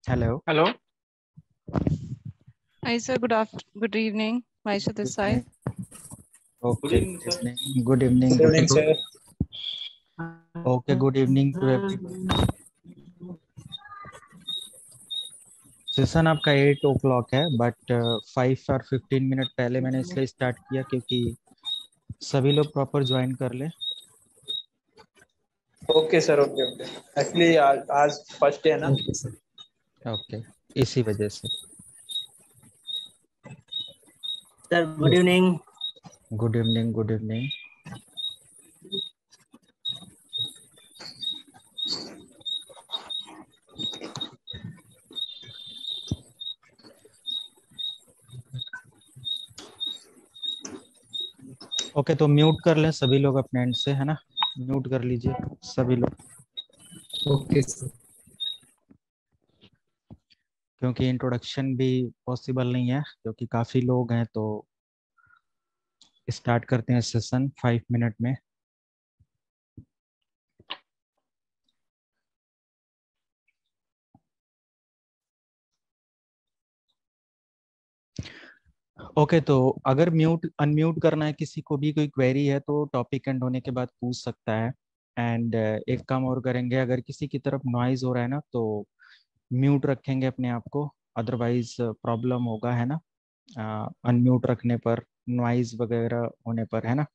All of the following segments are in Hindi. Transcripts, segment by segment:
Hello. Hello. Hi, sir. Good evening. Maisha this side. Okay. evening, sir. Good evening. Good evening, sir. Okay. Good evening to everyone. Session आपका 8 o'clock है, बट 5 और 15 मिनट पहले मैंने इसलिए स्टार्ट किया क्योंकि सभी लोग प्रॉपर ज्वाइन कर ले। Okay sir, okay okay. Actually आज फर्स्ट डे है ना। ओके, इसी वजह से। Sir good evening. Good evening. Good evening. Okay, तो म्यूट कर लें सभी लोग अपने एंड से, है ना। म्यूट कर लीजिए सभी लोग। Okay sir. क्योंकि इंट्रोडक्शन भी पॉसिबल नहीं है, क्योंकि काफ़ी लोग हैं। तो स्टार्ट करते हैं सेशन 5 मिनट में। ओके, तो अगर म्यूट अनम्यूट करना है किसी को भी, कोई क्वेरी है तो टॉपिक एंड होने के बाद पूछ सकता है। एंड एक काम और करेंगे, अगर किसी की तरफ नॉइज हो रहा है ना तो म्यूट रखेंगे अपने आप को, अदरवाइज प्रॉब्लम होगा, है ना। अनम्यूट रखने पर, नॉइज वगैरह होने पर, है ना।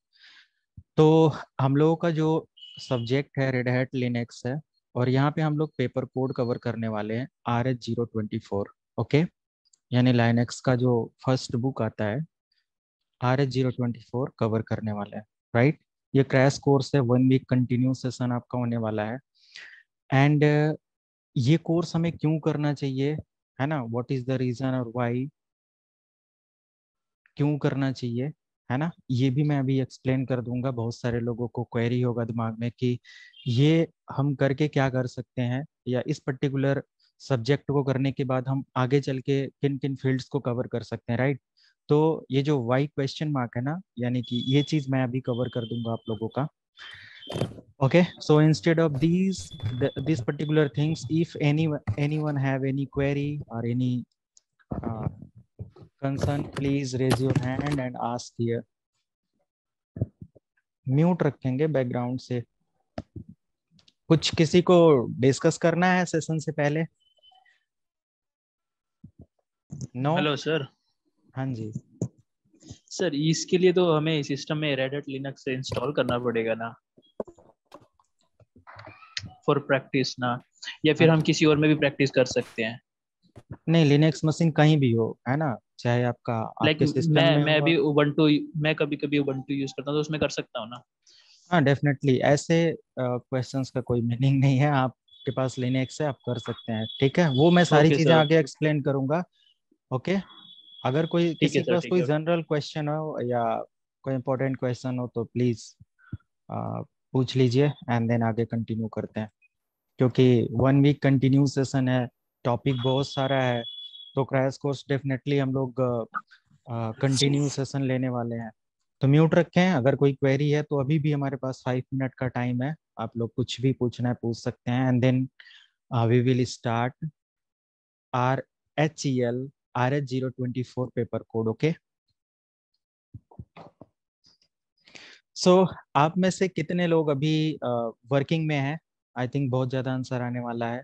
तो हम लोगों का जो सब्जेक्ट है रेड हैट लिनक्स है, और यहाँ पे हम लोग पेपर कोड कवर करने वाले हैं RH024। ओके, यानी लाइनक्स का जो फर्स्ट बुक आता है RH024 कवर करने वाले हैं, राइट। ये क्रैश कोर्स है, 1 वीक कंटिन्यू सेशन आपका होने वाला है। एंड ये कोर्स हमें क्यों करना चाहिए, है ना, व्हाट इज द रीजन और व्हाई, क्यों करना चाहिए, है ना, ये भी मैं अभी एक्सप्लेन कर दूंगा। बहुत सारे लोगों को क्वेरी होगा दिमाग में कि ये हम करके क्या कर सकते हैं, या इस पर्टिकुलर सब्जेक्ट को करने के बाद हम आगे चल के किन किन फील्ड्स को कवर कर सकते हैं, राइट। तो ये जो वाई क्वेश्चन मार्क है ना, यानी कि ये चीज मैं अभी कवर कर दूंगा आप लोगों का। Okay, so instead of these particular things, if anyone have any query or any uh, concern, please raise your hand and ask here. Mute रखेंगे बैकग्राउंड से। कुछ किसी को डिस्कस करना है सेशन से पहले? नो। Hello sir. हाँ जी। सर इसके लिए तो हमें सिस्टम में रेड हैट लिनक्स से इंस्टॉल करना पड़ेगा ना, फॉर प्रैक्टिस ना, या फिर हम किसी और में भी प्रैक्टिस कर सकते हैं? नहीं, लिनक्स मशीन कहीं भी हो, है ना, चाहे आपका लाइक आपके सिस्टम में मैं हो। भी उबंटू, मैं कभी कभी उबंटू यूज करता हूँ तो उसमें कर सकता हूँ ना? हाँ, डेफिनेटली। ऐसे क्वेश्चंस का कोई मीनिंग नहीं है, आपके पास लिनक्स है, आप कर सकते हैं, ठीक है। वो मैं सारी ओके चीजें सर। आगे एक्सप्लेन करूंगा। ओके, अगर कोई ठीक है किसी के सर, पास ठीक कोई है। जनरल क्वेश्चन हो या कोई इंपॉर्टेंट क्वेश्चन हो तो प्लीज पूछ लीजिए, एंड देन आगे कंटिन्यू करते हैं। क्योंकि 1 वीक कंटिन्यू सेशन है, टॉपिक बहुत सारा है, तो क्रैश कोर्स डेफिनेटली हम लोग कंटिन्यू सेशन लेने वाले हैं। तो म्यूट रखें, अगर कोई क्वेरी है तो अभी भी हमारे पास 5 मिनट का टाइम है, आप लोग कुछ भी पूछना है पूछ सकते हैं। And then we will start our HEL RH024 paper code. Okay, so आप में से कितने लोग अभी वर्किंग में हैं? आई थिंक बहुत ज्यादा आंसर आने वाला है।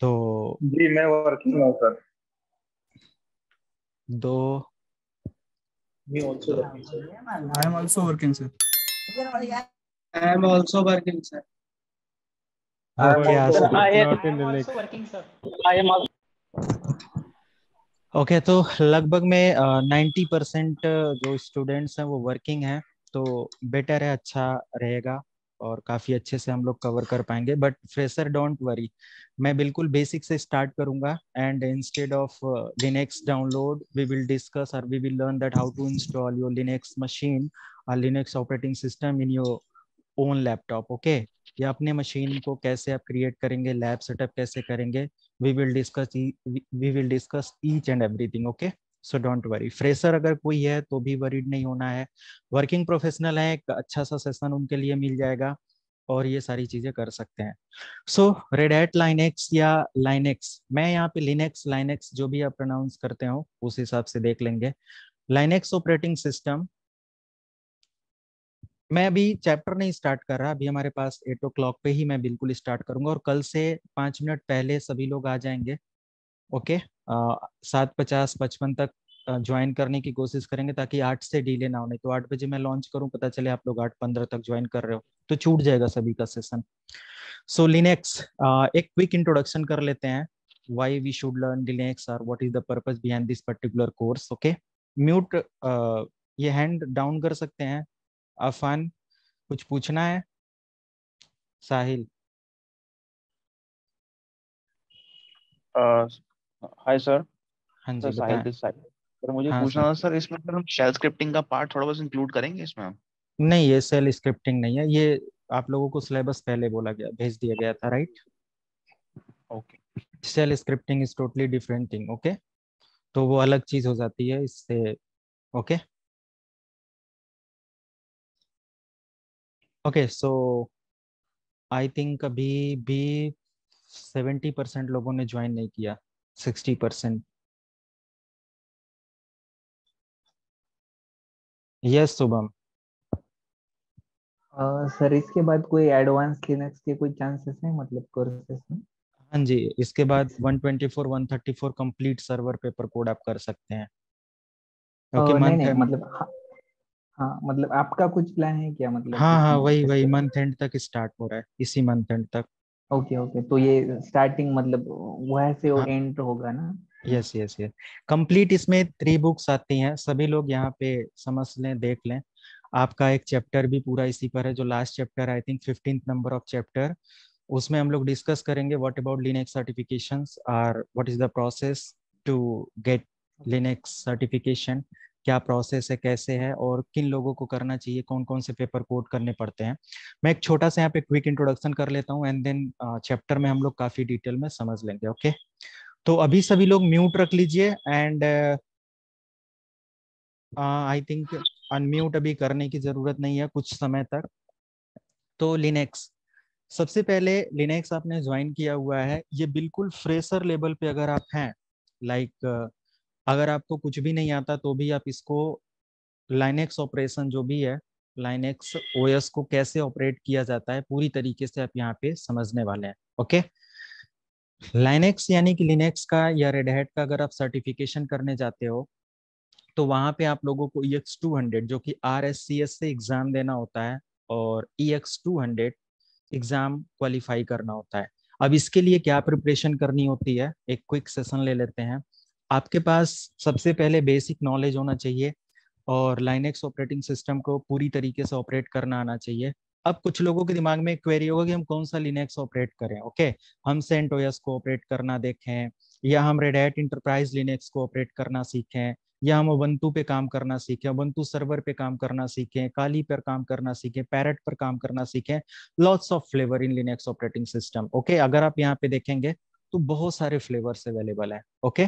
तो जी मैं वर्किंग हूँ सर। दो। Me also working sir. I am also working, sir. I am also working, sir. Okay also Asha. working. also working, sir. I am also okay, तो लगभग में 90% जो स्टूडेंट्स हैं वो वर्किंग हैं, तो बेटर है, अच्छा रहेगा, और काफ़ी अच्छे से हम लोग कवर कर पाएंगे। बट फ्रेशर डोंट वरी, मैं बिल्कुल बेसिक से स्टार्ट करूंगा। And instead of Linux download, we will discuss और we will learn that how to install your Linux machine और Linux operating system in your own laptop. Okay, या अपने मशीन को कैसे आप क्रिएट करेंगे, लैब सेटअप कैसे करेंगे, we will discuss each and everything. Okay, so don't worry. Fresher अगर कोई है तो भी वरीड नहीं होना है, वर्किंग प्रोफेशनल है, एक अच्छा सा सेशन उनके लिए मिल जाएगा। और ये सारी चीजें कर सकते हैं। सो रेड हैट लाइनेक्स या लाइनेक्स, मैं यहाँ पे लिनक्स लाइनेक्स जो भी आप प्रोनाउंस करते हो उस हिसाब से देख लेंगे। लाइनेक्स ऑपरेटिंग सिस्टम, मैं अभी चैप्टर नहीं स्टार्ट कर रहा, अभी हमारे पास 8 o'clock पे ही मैं बिल्कुल स्टार्ट करूंगा, और कल से 5 मिनट पहले सभी लोग आ जाएंगे। ओके, 7:50-55 तक ज्वाइन करने की कोशिश करेंगे, ताकि 8 से डिले ना हो, नहीं तो 8 बजे मैं लॉन्च करूं, पता चले आप लोग 8:15 तक ज्वाइन कर रहे हो तो छूट जाएगा सभी का सेशन। सो लिनक्स, एक क्विक इंट्रोडक्शन कर लेते हैं। Why we should learn Linux और what is the purpose behind this particular course. Okay, mute ये हैंड डाउन कर सकते हैं। अफान, कुछ पूछना है? साहिल? Hi sir. हाँ सर जी, साहिल बताएं। This side. सर मुझे हाँ पूछना सर। था सर, इसमें सर हम शेल स्क्रिप्टिंग का पार्ट थोड़ा बहुत इंक्लूड करेंगे इसमें हम? नहीं, ये सेल स्क्रिप्टिंग नहीं है, ये आप लोगों को सिलेबस पहले बोला गया, भेज दिया गया था, right? Okay. Shell scripting is totally different thing. Okay, तो वो अलग चीज हो जाती है इससे। Okay okay, so I think अभी भी 70% लोगों ने ज्वाइन नहीं किया, 60%। यस शुभम। सर इसके बाद कोई एडवांस लिनक्स के कोई चांसेस हैं, मतलब कोर्सेस में? हाँ जी, इसके बाद 124 134 कंप्लीट सर्वर पेपर कोड आप कर सकते हैं। ओके, नहीं मंथ नहीं, है। मतलब हाँ, हाँ मतलब आपका कुछ प्लान है क्या, मतलब हाँ हाँ, इसमें वही वही इसके? मंथ एंड तक स्टार्ट हो रहा है, इसी मंथ एंड तक। ओके ओके, तो ये स्टार्टिंग मतलब वहाँ से वो हाँ, एंड होगा ना? यस यस यस, कंप्लीट इसमें 3 बुक्स आती हैं, सभी लोग यहाँ पे समझ लें, देख लें। आपका एक चैप्टर भी पूरा इसी पर है, जो last chapter I think 15th number of chapter, उसमें हम लोग डिस्कस करेंगे व्हाट अबाउट लिनक्स सर्टिफिकेशंस और what is the process to get Linux certification. क्या प्रोसेस है, कैसे है, और किन लोगों को करना चाहिए, कौन कौन से पेपर कोड करने पड़ते हैं। मैं एक छोटा सा यहाँ पे क्विक इंट्रोडक्शन कर लेता हूँ, एंड देन चैप्टर में हम लोग काफी डिटेल में समझ लेंगे। ओके, तो अभी सभी लोग म्यूट रख लीजिए, एंड आई थिंक अनम्यूट अभी करने की जरूरत नहीं है कुछ समय तक। तो लिनक्स, सबसे पहले लिनक्स आपने ज्वाइन किया हुआ है, ये बिल्कुल फ्रेशर लेवल पे अगर आप हैं, लाइक अगर आपको कुछ भी नहीं आता तो भी आप इसको लाइनेक्स ऑपरेशन जो भी है, लाइनेक्स ओएस को कैसे ऑपरेट किया जाता है पूरी तरीके से आप यहाँ पे समझने वाले हैं। ओके, लाइनेक्स यानी कि लिनक्स का या रेड हैट का अगर आप सर्टिफिकेशन करने जाते हो, तो वहां पे आप लोगों को EX200 जो कि RSCS से एग्जाम देना होता है, और EX200 एग्जाम क्वालिफाई करना होता है। अब इसके लिए क्या प्रिपरेशन करनी होती है, एक क्विक सेशन ले लेते हैं। आपके पास सबसे पहले बेसिक नॉलेज होना चाहिए, और लाइनेक्स ऑपरेटिंग सिस्टम को पूरी तरीके से ऑपरेट करना आना चाहिए। अब कुछ लोगों के दिमाग में एक क्वेरी होगा कि हम कौन सा लिनक्स ऑपरेट करें। ओके, हम सेंटोस को ऑपरेट करना देखें, या हम रेड हैट इंटरप्राइज लिनक्स को ऑपरेट करना सीखें, या हम उबंटू पे काम करना सीखें, उबंटू सर्वर पे काम करना सीखें, काली पर काम करना सीखें, पैरेट पर काम करना सीखें। Lots of flavour in Linux operating system. Okay, अगर आप यहाँ पे देखेंगे तो बहुत सारे फ्लेवर्स अवेलेबल है। ओके,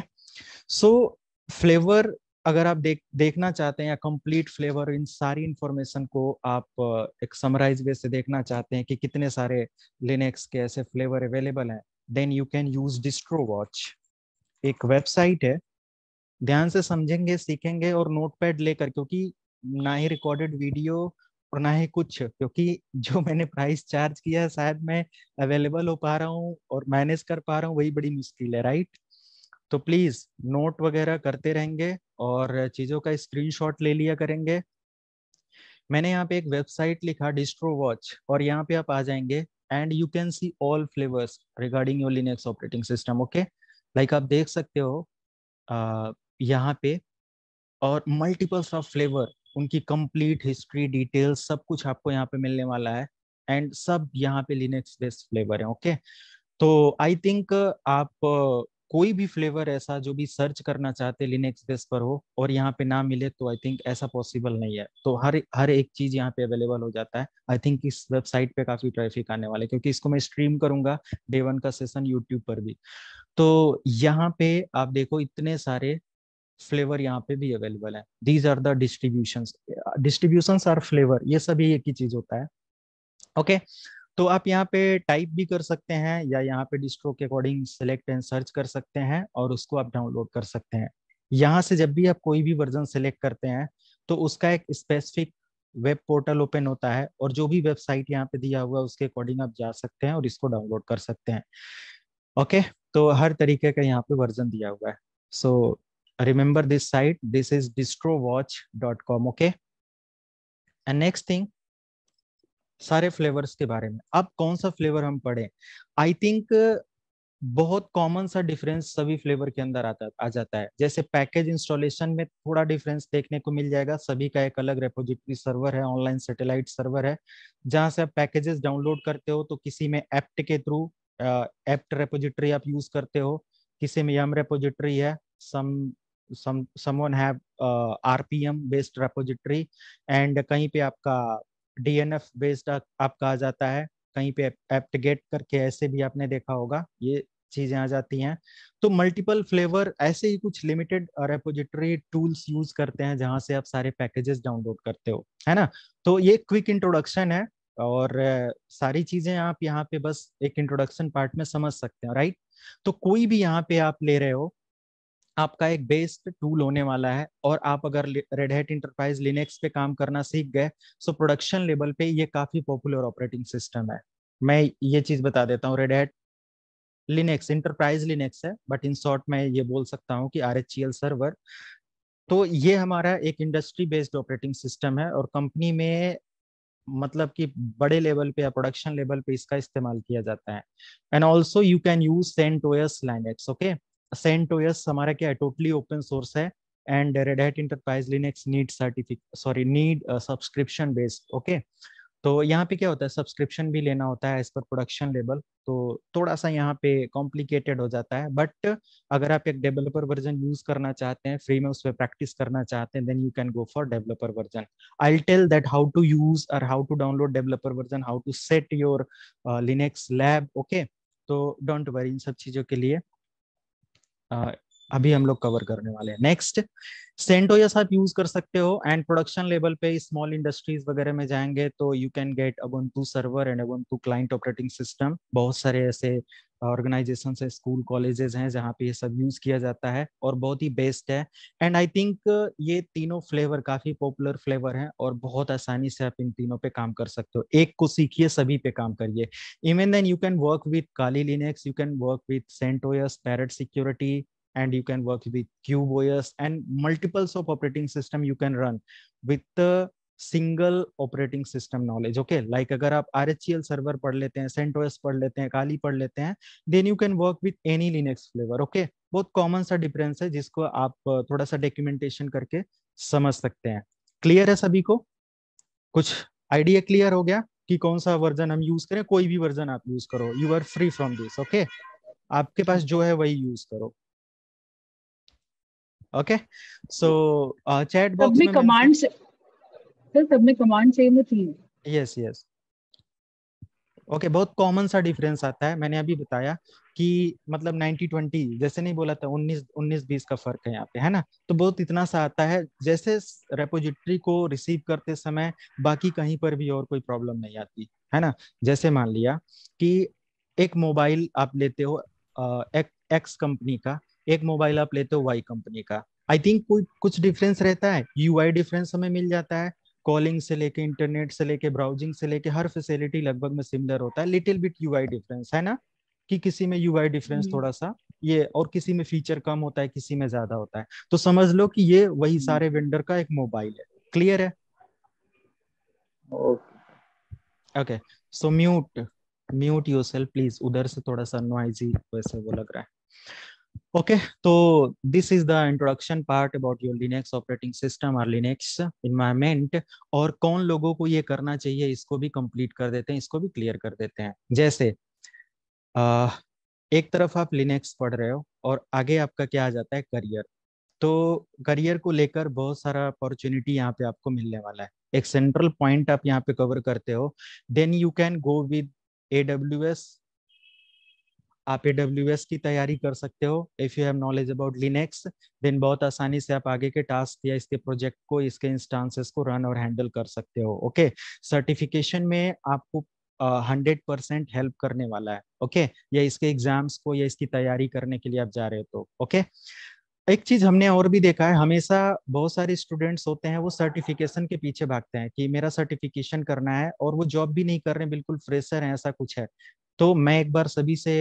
सो फ्लेवर अगर आप देखना चाहते हैं, या कंप्लीट फ्लेवर, इन सारी इंफॉर्मेशन को आप एक समराइज वे से देखना चाहते हैं कि कितने सारे लिनक्स के ऐसे फ्लेवर अवेलेबल हैं, then you can use distro watch. एक वेबसाइट है, ध्यान से समझेंगे, सीखेंगे और नोटपैड लेकर, क्योंकि ना ही रिकॉर्डेड वीडियो और ना ही कुछ, क्योंकि जो मैंने प्राइस चार्ज किया है शायद मैं अवेलेबल हो पा रहा हूँ और मैनेज कर पा रहा हूँ, वही बड़ी मुश्किल है, राइट? तो प्लीज नोट वगैरह करते रहेंगे और चीजों का स्क्रीनशॉट ले लिया करेंगे। मैंने यहाँ पे एक वेबसाइट लिखा डिस्ट्रो वॉच, और यहाँ पे आप आ जाएंगे and you can see all flavours regarding your Linux operating system. Okay, like आप देख सकते हो यहाँ पे, और मल्टीपल्स ऑफ फ्लेवर, उनकी कंप्लीट हिस्ट्री, डिटेल्स, सब कुछ आपको यहाँ पे मिलने वाला है, एंड सब यहाँ पे लिनक्स बेस्ड फ्लेवर है। ओके, तो आई थिंक आप कोई भी फ्लेवर ऐसा जो भी सर्च करना चाहते लिनक्स बेस पर हो और यहाँ पे ना मिले, तो आई थिंक ऐसा पॉसिबल नहीं है। तो हर एक चीज यहाँ पे अवेलेबल हो जाता है। आई थिंक इस वेबसाइट पे काफी ट्रैफिक आने वाला है, क्योंकि इसको मैं स्ट्रीम करूंगा डे 1 का सेशन यूट्यूब पर भी। तो यहाँ पे आप देखो, इतने सारे फ्लेवर यहाँ पे भी अवेलेबल है। These are the distributions, distributions or flavour, ये सभी एक ही चीज होता है। ओके, तो आप यहाँ पे टाइप भी कर सकते हैं या यहाँ पे डिस्ट्रो के अकॉर्डिंग सेलेक्ट एंड सर्च कर सकते हैं और उसको आप डाउनलोड कर सकते हैं। यहाँ से जब भी आप कोई भी वर्जन सेलेक्ट करते हैं तो उसका एक स्पेसिफिक वेब पोर्टल ओपन होता है और जो भी वेबसाइट यहाँ पे दिया हुआ है उसके अकॉर्डिंग आप जा सकते हैं और इसको डाउनलोड कर सकते हैं। ओके, तो हर तरीके का यहाँ पे वर्जन दिया हुआ है। So remember this site, this is distrowatch.com। Okay, and next thing, सारे फ्लेवर्स के बारे में। अब कौन सा फ्लेवर हम पढ़े? आई थिंक बहुत कॉमन सा डिफरेंस सभी फ्लेवर के अंदर आ जाता है। जैसे पैकेज इंस्टॉलेशन में थोड़ा डिफरेंस देखने को मिल जाएगा, सभी का एक अलग रेपोजिटरी सर्वर है, ऑनलाइन सैटेलाइट सर्वर है, जहां से आप पैकेजेस डाउनलोड करते हो। तो किसी में एप्ट के थ्रू एप्ट रेपोजिटरी आप यूज करते हो, किसी में यम रेपोजिटरी है, someone have RPM based repository, and कहीं पे आपका DNF बेस्ड आपका आ जाता है, कहीं पे एप्ट गेट करके ऐसे भी आपने देखा होगा, ये चीजें आ जाती हैं। तो मल्टीपल फ्लेवर ऐसे ही कुछ लिमिटेड रेपोजिटरी टूल्स यूज करते हैं जहां से आप सारे पैकेजेस डाउनलोड करते हो, है ना। तो ये क्विक इंट्रोडक्शन है और सारी चीजें आप यहाँ पे बस एक इंट्रोडक्शन पार्ट में समझ सकते हैं, राइट। तो कोई भी यहाँ पे आप ले रहे हो, आपका एक बेस्ड टूल होने वाला है, और आप अगर रेड हैट इंटरप्राइज लिनक्स पे काम करना सीख गए सो प्रोडक्शन लेवल पे ये काफी पॉपुलर ऑपरेटिंग सिस्टम है। मैं ये चीज बता देता हूँ, red hat Linux enterprise Linux है, बट इन शॉर्ट मैं ये बोल सकता हूँ कि RHEL सर्वर। तो ये हमारा एक इंडस्ट्री बेस्ड ऑपरेटिंग सिस्टम है और कंपनी में मतलब कि बड़े लेवल पे या प्रोडक्शन लेवल पे इसका इस्तेमाल किया जाता है। And also you can use CentOS Linux. Okay, CentOS हमारा क्या है, टोटली ओपन सोर्स है, and red Hat Enterprise Linux need subscription based. Okay, तो यहाँ पे क्या होता है, सब्सक्रिप्शन भी लेना होता है एज पर प्रोडक्शन लेवल, तो थोड़ा सा यहाँ पे कॉम्प्लिकेटेड हो जाता है। बट अगर आप एक डेवलपर वर्जन यूज करना चाहते हैं, फ्री में उस पर प्रैक्टिस करना चाहते हैं, then you can go for developer version. I tell that how to use और how to download developer version, how to set your Linux lab. Okay, तो डोंट वरी, इन सब चीजों के लिए अभी हम लोग कवर करने वाले हैं। नेक्स्ट, CentOS आप यूज कर सकते हो, एंड प्रोडक्शन लेवल पे स्मॉल इंडस्ट्रीज वगैरह में जाएंगे तो you can get Ubuntu server and Ubuntu client operating system. बहुत सारे ऐसे ऑर्गेनाइजेशन है, स्कूल कॉलेजेस हैं जहाँ पे ये सब यूज किया जाता है और बहुत ही बेस्ट है। एंड आई थिंक ये तीनों फ्लेवर काफी पॉपुलर फ्लेवर हैं और बहुत आसानी से आप इन तीनों पे काम कर सकते हो। एक को सीखिए, सभी पे काम करिए। Even then you can work with Kali Linux, you can work with CentOS, Parrot Security, and you can work with CubeOS and multiples of operating system you can run with the single operating system knowledge. Okay, like अगर आप RHEL server पढ़ लेते हैं, CentOS पढ़ लेते हैं, Kali पढ़ लेते हैं, then you can work with any Linux flavor. Okay, बहुत कॉमन सा डिफरेंस है जिसको आप थोड़ा सा डॉक्यूमेंटेशन करके समझ सकते हैं। क्लियर है सभी को? कुछ आइडिया क्लियर हो गया कि कौन सा वर्जन हम यूज करें? कोई भी वर्जन आप यूज करो, you are free from this. Okay, आपके पास जो है वही यूज करो। ओके, सो चैट बॉक्स में कमांड से सर, सब में कमांड सेम होती है। यस यस, ओके, बहुत कॉमन सा डिफरेंस आता है। मैंने अभी बताया कि मतलब 90-20 जैसे नहीं बोला था, 19-20 का फर्क है यहाँ पे, है ना। तो बहुत इतना सा आता है, जैसे रेपोजिटरी को रिसीव करते समय बाकी कहीं पर भी और कोई प्रॉब्लम नहीं आती, है ना। जैसे मान लिया कि एक मोबाइल आप लेते हो एक्स कंपनी का, एक मोबाइल आप लेते हो वाई कंपनी का, आई थिंक कोई कुछ डिफरेंस रहता है, UI डिफरेंस हमें मिल जाता है, कॉलिंग से लेके इंटरनेट से लेके ब्राउजिंग से लेके हर फैसिलिटी लगभग में सिमिलर होता है। लिटिल बिट UI डिफरेंस है ना, कि किसी में UI डिफरेंस थोड़ा सा ये, और किसी में फीचर कम होता है, किसी में ज्यादा होता है। तो समझ लो कि ये वही सारे वेंडर का एक मोबाइल है। क्लियर है? Okay, so mute yourself please, उधर से थोड़ा सा नॉइजी वैसे वो लग रहा है। ओके, तो this is the introduction part about your Linux operating system और लिनक्स इन्वायरमेंट। और कौन लोगों को ये करना चाहिए इसको भी कंप्लीट कर देते हैं, इसको भी क्लियर कर देते हैं। जैसे एक तरफ आप लिनक्स पढ़ रहे हो और आगे आपका क्या आ जाता है, करियर। तो करियर को लेकर बहुत सारा अपॉर्चुनिटी यहाँ पे आपको मिलने वाला है। एक सेंट्रल पॉइंट आप यहाँ पे कवर करते हो, then you can go with AWS। आप AWS की तैयारी कर सकते हो if you have knowledge about Linux, then बहुत आसानी से आप आगे के टास्क या इसके प्रोजेक्ट को, इसके इंस्टांसेस को रन और हैंडल कर सकते हो। ओके, सर्टिफिकेशन में आपको 100% हेल्प करने वाला है। ओके, या इसके एग्जाम्स को या इसकी तैयारी करने के लिए आप जा रहे हो तो ओके। एक चीज हमने और भी देखा है, हमेशा बहुत सारे स्टूडेंट्स होते हैं वो सर्टिफिकेशन के पीछे भागते हैं कि मेरा सर्टिफिकेशन करना है, और वो जॉब भी नहीं कर रहे हैं, बिल्कुल फ्रेशर हैं, ऐसा कुछ है। तो मैं एक बार सभी से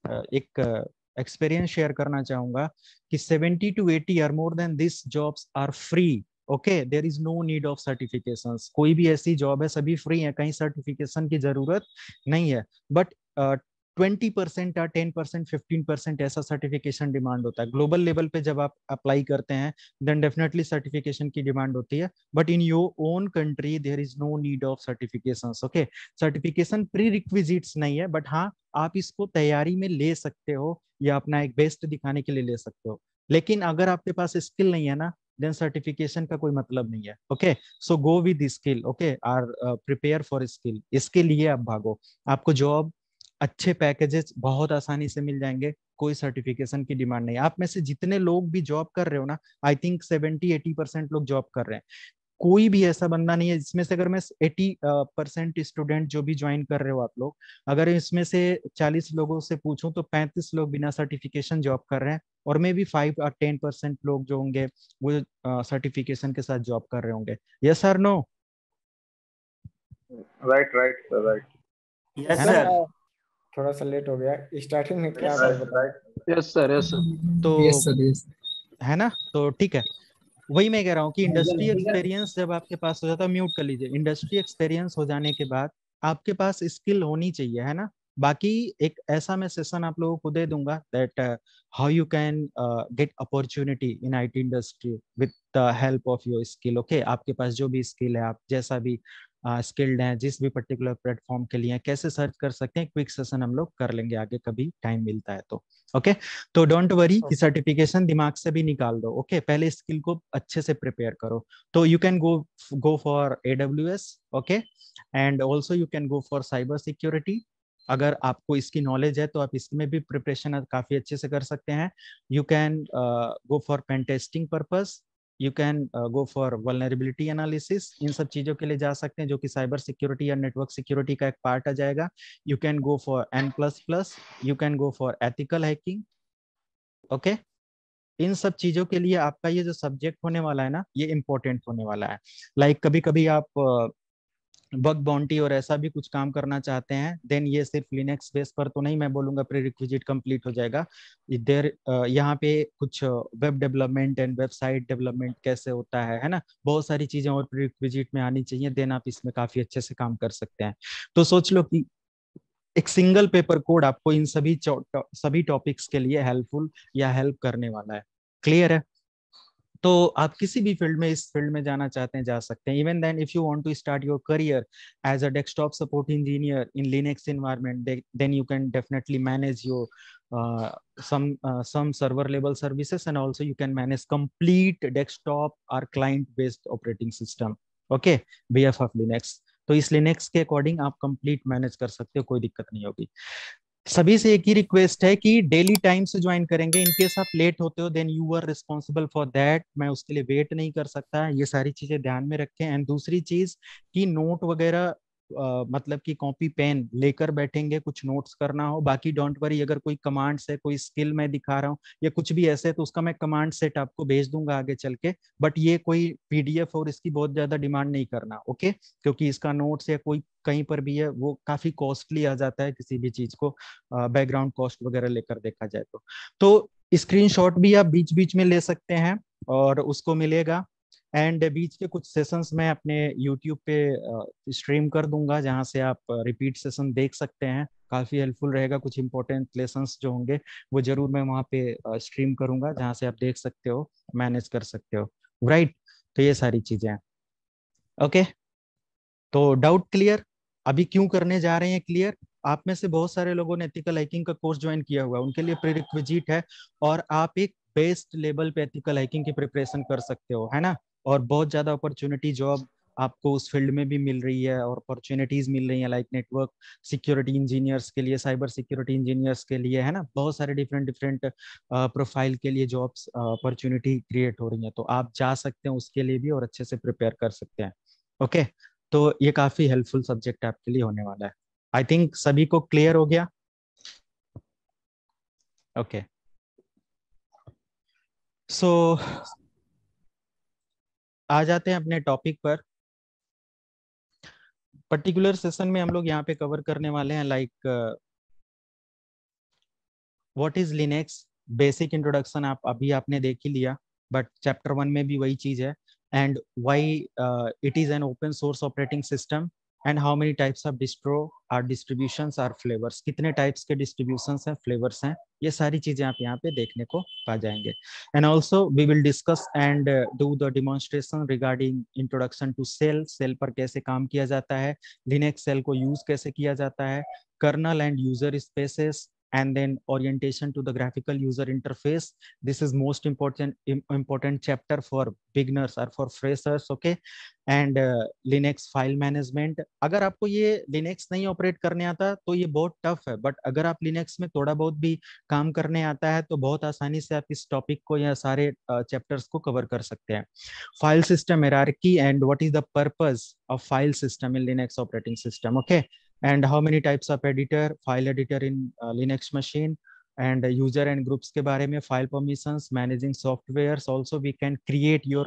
एक एक्सपीरियंस शेयर करना चाहूंगा कि 70 to 80 or more than this jobs are free. Okay, there is no need of certifications. कोई भी ऐसी जॉब है, सभी फ्री है, कहीं सर्टिफिकेशन की जरूरत नहीं है। बट 20% या 10%, 15% ऐसा सर्टिफिकेशन डिमांड होता है। ग्लोबल लेवल पे जब आप अप्लाई करते हैं देन डेफिनेटली सर्टिफिकेशन की डिमांड होती है, but in your own country there is no need of certifications. Okay, certification prerequisites नहीं है, बट हाँ आप इसको तैयारी में ले सकते हो या अपना एक बेस्ट दिखाने के लिए ले सकते हो। लेकिन अगर आपके पास स्किल नहीं है ना, देन सर्टिफिकेशन का कोई मतलब नहीं है। Okay, so go with skill. Okay, or prepare for skill, इसके लिए आप भागो। आपको जॉब अच्छे पैकेजेस बहुत आसानी से मिल जाएंगे, कोई सर्टिफिकेशन की डिमांड नहीं। आप में से जितने लोग भी जॉब कर रहे हो ना, आई थिंक 70-80% लोग जॉब कर रहे हैं। कोई भी ऐसा बंदा नहीं है जिसमें से, अगर मैं 80% स्टूडेंट जो भी ज्वाइन कर रहे हो आप लोग, अगर इसमें से 40 लोगों से पूछूं तो 35 लोग बिना सर्टिफिकेशन जॉब कर रहे हैं, और मे बी 5 or 10% लोग जो होंगे वो सर्टिफिकेशन के साथ जॉब कर रहे होंगे। Yes sir, no? Right right sir, right. Yes है ना? सर। थोड़ा सा लेट हो गया स्टार्टिंग में, क्या था बताओ। Yes sir, yes sir. तो यस सर, यस। है ना, तो ठीक है। वही मैं कह रहा हूँ कि इंडस्ट्री एक्सपीरियंस जब आपके पास हो जाता है, म्यूट कर लीजिए, इंडस्ट्री एक्सपीरियंस हो जाने के बाद आपके पास स्किल होनी चाहिए, है ना। बाकी एक ऐसा मैं सेशन आप लोगों को दे दूंगा that how you can get opportunity in IT industry with the help of your skill. Okay, आपके पास जो भी स्किल है, आप जैसा भी स्किल्ड हैं, जिस भी पर्टिकुलर प्लेटफॉर्म के लिए कैसे सर्च कर सकते हैं, क्विक सेशन हम लोग कर लेंगे आगे कभी टाइम मिलता है तो। ओके, तो डोंट वरी कि सर्टिफिकेशन दिमाग से भी निकाल दो। ओके, पहले स्किल को अच्छे से प्रिपेयर करो। तो you can go for AWS। Okay, and also you can go for cyber security. अगर आपको इसकी नॉलेज है तो आप इसमें भी प्रिपरेशन काफी अच्छे से कर सकते हैं। You can go for pen testing purpose, you can go for vulnerability analysis, इन सब चीजों के लिए जा सकते हैं जो कि साइबर सिक्योरिटी या नेटवर्क सिक्योरिटी का एक पार्ट आ जाएगा। You can go for N++, you can go for ethical hacking. Okay, इन सब चीजों के लिए आपका ये जो सब्जेक्ट होने वाला है ना, ये इंपॉर्टेंट होने वाला है। लाइक कभी कभी आप बग बाउंटी और ऐसा भी कुछ काम करना चाहते हैं, देन ये सिर्फ लिनक्स बेस पर तो नहीं मैं बोलूंगा प्री रिक्विजिट कंप्लीट हो जाएगा। इधर यहाँ पे कुछ web development and website development कैसे होता है ना, बहुत सारी चीजें और प्री रिक्विजिट में आनी चाहिए, देन आप इसमें काफी अच्छे से काम कर सकते हैं। तो सोच लो कि एक सिंगल पेपर कोड आपको इन सभी टॉपिक्स के लिए हेल्पफुल या हेल्प करने वाला है। क्लियर है? तो आप किसी भी फील्ड में, इस फील्ड में जाना चाहते हैं जा सकते हैं। Even then if you want to start your career as a desktop support engineer in Linux environment, then you can definitely manage your some server level services, and also you can manage complete desktop or client based operating system, okay, BF of Linux। तो इस लिनक्स के अकॉर्डिंग आप कंप्लीट मैनेज कर सकते हो, कोई दिक्कत नहीं होगी। सभी से एक ही रिक्वेस्ट है कि डेली टाइम से ज्वाइन करेंगे। इन केस आप लेट होते हो then you are responsible for that, मैं उसके लिए वेट नहीं कर सकता। ये सारी चीजें ध्यान में रखें। एंड दूसरी चीज कि नोट वगैरह मतलब कि कॉपी पेन लेकर बैठेंगे, कुछ नोट्स करना हो। बाकी डोंट वरी, अगर कोई कमांड्स है, कोई स्किल मैं दिखा रहा हूँ या कुछ भी ऐसे, तो उसका मैं कमांड सेट आपको भेज दूंगा आगे चल के। बट ये कोई PDF और इसकी बहुत ज्यादा डिमांड नहीं करना, ओके, क्योंकि इसका नोट्स या कोई कहीं पर भी है वो काफी कॉस्टली आ जाता है किसी भी चीज को, बैकग्राउंड कॉस्ट वगैरह लेकर देखा जाए तो स्क्रीनशॉट भी आप बीच बीच में ले सकते हैं और उसको मिलेगा। एंड बीच के कुछ सेशंस मैं अपने YouTube पे स्ट्रीम कर दूंगा, जहां से आप रिपीट सेशन देख सकते हैं, काफी हेल्पफुल रहेगा। कुछ इंपॉर्टेंट लेसन्स जो होंगे वो जरूर मैं वहां पे स्ट्रीम करूंगा, जहां से आप देख सकते हो, मैनेज कर सकते हो, राइट। तो ये सारी चीजें हैं, ओके। तो डाउट क्लियर? अभी क्यों करने जा रहे हैं क्लियर? आप में से बहुत सारे लोगों ने एथिकल हैकिंग का कोर्स ज्वाइन किया हुआ है, उनके लिए प्रीरिक्विजिट है, और आप एक बेस्ट लेवल पे एथिकल हैकिंग की प्रिपरेशन कर सकते हो, है ना। और बहुत ज्यादा अपॉर्चुनिटी जॉब आपको उस फील्ड में भी मिल रही है, और अपॉर्चुनिटीज मिल रही है, लाइक नेटवर्क सिक्योरिटी इंजीनियर्स के लिए, साइबर सिक्योरिटी इंजीनियर्स के लिए, है ना, बहुत सारे डिफरेंट डिफरेंट प्रोफाइल के लिए जॉब्स अपॉर्चुनिटी क्रिएट हो रही है। तो आप जा सकते हैं उसके लिए भी और अच्छे से प्रिपेयर कर सकते हैं, ओके। तो ये काफी हेल्पफुल सब्जेक्ट आपके लिए होने वाला है। आई थिंक सभी को क्लियर हो गया। ओके सो आ जाते हैं अपने टॉपिक पर। पर्टिकुलर सेशन में हम लोग यहाँ पे कवर करने वाले हैं like what is Linux, basic introduction आप अभी आपने देख ही लिया, बट चैप्टर 1 में भी वही चीज है। And why it is an open source operating system and how many types of distro or distributions or flavours, कितने टाइप्स के डिस्ट्रीब्यूशंस हैं, फ्लेवर्स हैं, ये सारी चीजें आप यहाँ पे देखने को पा जाएंगे। And also we will discuss and do the demonstration regarding introduction to shell, shell पर कैसे काम किया जाता है, लिनक्स सेल को यूज कैसे किया जाता है, kernel and user spaces, and then orientation to the graphical user interface. This is most important chapter for beginners or for freshers, okay? And Linux file management. अगर आपको ये Linux नहीं ऑपरेट करने आता तो ये बहुत टफ है, बट अगर आप Linux में थोड़ा बहुत भी काम करने आता है तो बहुत आसानी से आप इस टॉपिक को या सारे चैप्टर्स को कवर कर सकते हैं। File system hierarchy and what is the purpose of file system in Linux operating system, okay? And how many types of editor, file editor in Linux machine, and user and groups के बारे में, file permissions, managing softwares. Also we can create your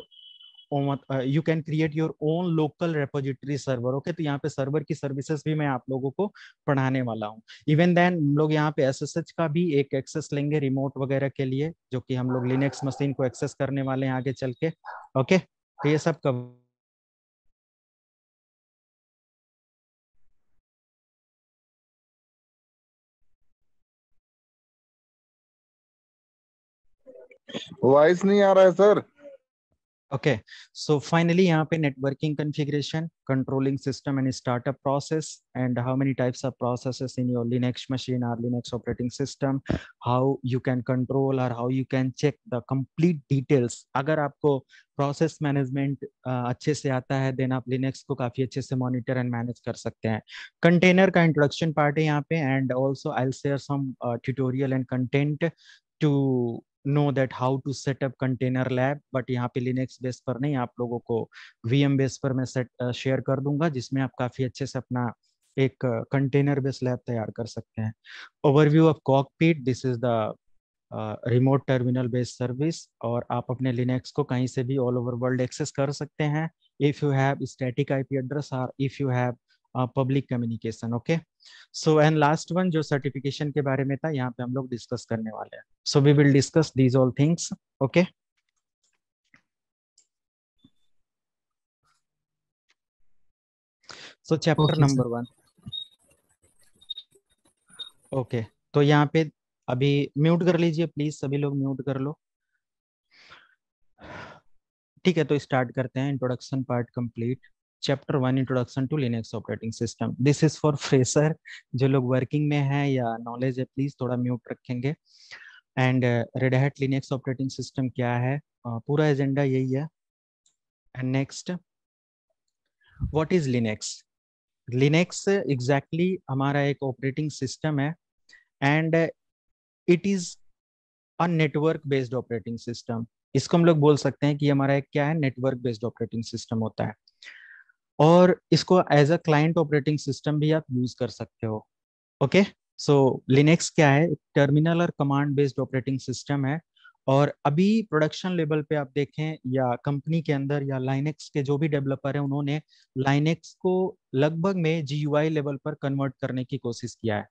own, you can create your own local repository server, okay? तो यहाँ पे सर्वर की सर्विसेज भी मैं आप लोगों को पढ़ाने वाला हूँ। इवन देन हम लोग यहाँ पे SSH का भी एक एक्सेस लेंगे रिमोट वगैरह के लिए, जो कि हम लोग Linux मशीन को एक्सेस करने वाले हैं आगे चल के, ओके? तो ये सब कब वॉइस नहीं आ रहा है सर। ओके सो फाइनली यहाँ पे networking configuration, controlling system and startup process, and how many types of processes in your Linux machine और Linux operating system, how you can control और how you can check the complete details. अगर आपको प्रोसेस मैनेजमेंट अच्छे से आता है देन आप लिनक्स को काफी अच्छे से मॉनिटर एंड मैनेज कर सकते हैं। कंटेनर का इंट्रोडक्शन पार्ट है यहाँ पे, and also I will share some tutorial and content to know that how to set up container lab, but यहाँ पे लिनक्स बेस पर नहीं, आप लोगों को VM बेस पर मैं शेयर कर दूंगा, जिसमें आप काफी अच्छे से अपना एक कंटेनर बेस लैब तैयार कर सकते हैं। Overview of cockpit, this is the remote terminal based service, और आप अपने लिनक्स को कहीं से भी ऑल ओवर वर्ल्ड एक्सेस कर सकते हैं if you have static IP address और if you have public communication, okay? So and last one जो सर्टिफिकेशन के बारे में था, यहाँ पे हम लोग डिस्कस करने वाले हैं। So we will discuss these all things, okay? So chapter number 1, okay? तो यहाँ पे अभी म्यूट कर लीजिए प्लीज, सभी लोग म्यूट कर लो, ठीक है? तो स्टार्ट करते हैं। Introduction part complete. Chapter 1 introduction to Linux operating system, this is for fresher. जो लोग वर्किंग में है या नॉलेज है प्लीज थोड़ा म्यूट रखेंगे। And red hat Linux operating system क्या है, पूरा एजेंडा यही है। And next, what is Linux? Linux exactly हमारा एक ऑपरेटिंग सिस्टम है, and it is a network based operating system. इसको हम लोग बोल सकते हैं कि हमारा एक क्या है, नेटवर्क बेस्ड ऑपरेटिंग सिस्टम होता है, और इसको as a client operating system भी आप यूज कर सकते हो, ओके? सो लिनक्स क्या है, टर्मिनल और कमांड बेस्ड ऑपरेटिंग सिस्टम है, और अभी प्रोडक्शन लेवल पे आप देखें या कंपनी के अंदर या लाइनेक्स के जो भी डेवलपर है, उन्होंने लाइनेक्स को लगभग में GUI लेवल पर कन्वर्ट करने की कोशिश किया है।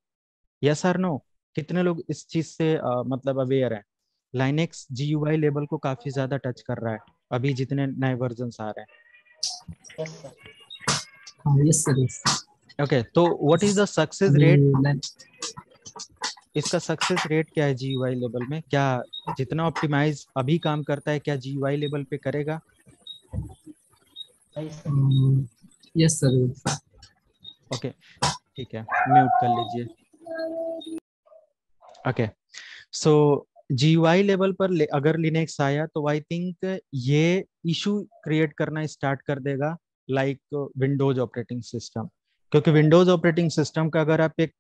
यस और नो? कितने लोग इस चीज से मतलब अवेयर है? लाइनेक्स GUI लेवल को काफी ज्यादा टच कर रहा है अभी जितने नए वर्जन आ रहे हैं। Yes sir, yes. ओके, तो what is the success rate? इसका सक्सेस रेट क्या है GUI लेवल में? क्या जितना ऑप्टिमाइज अभी काम करता है क्या GUI लेवल पे करेगा? Yes sir. ओके ठीक है, म्यूट कर लीजिए। ओके सो GUI लेवल पर अगर लिनक्स आया तो आई थिंक ये इशू क्रिएट करना स्टार्ट कर देगा लाइक विंडोज ऑपरेटिंग सिस्टम, क्योंकि विंडोज ऑपरेटिंग सिस्टम का अगर आप एक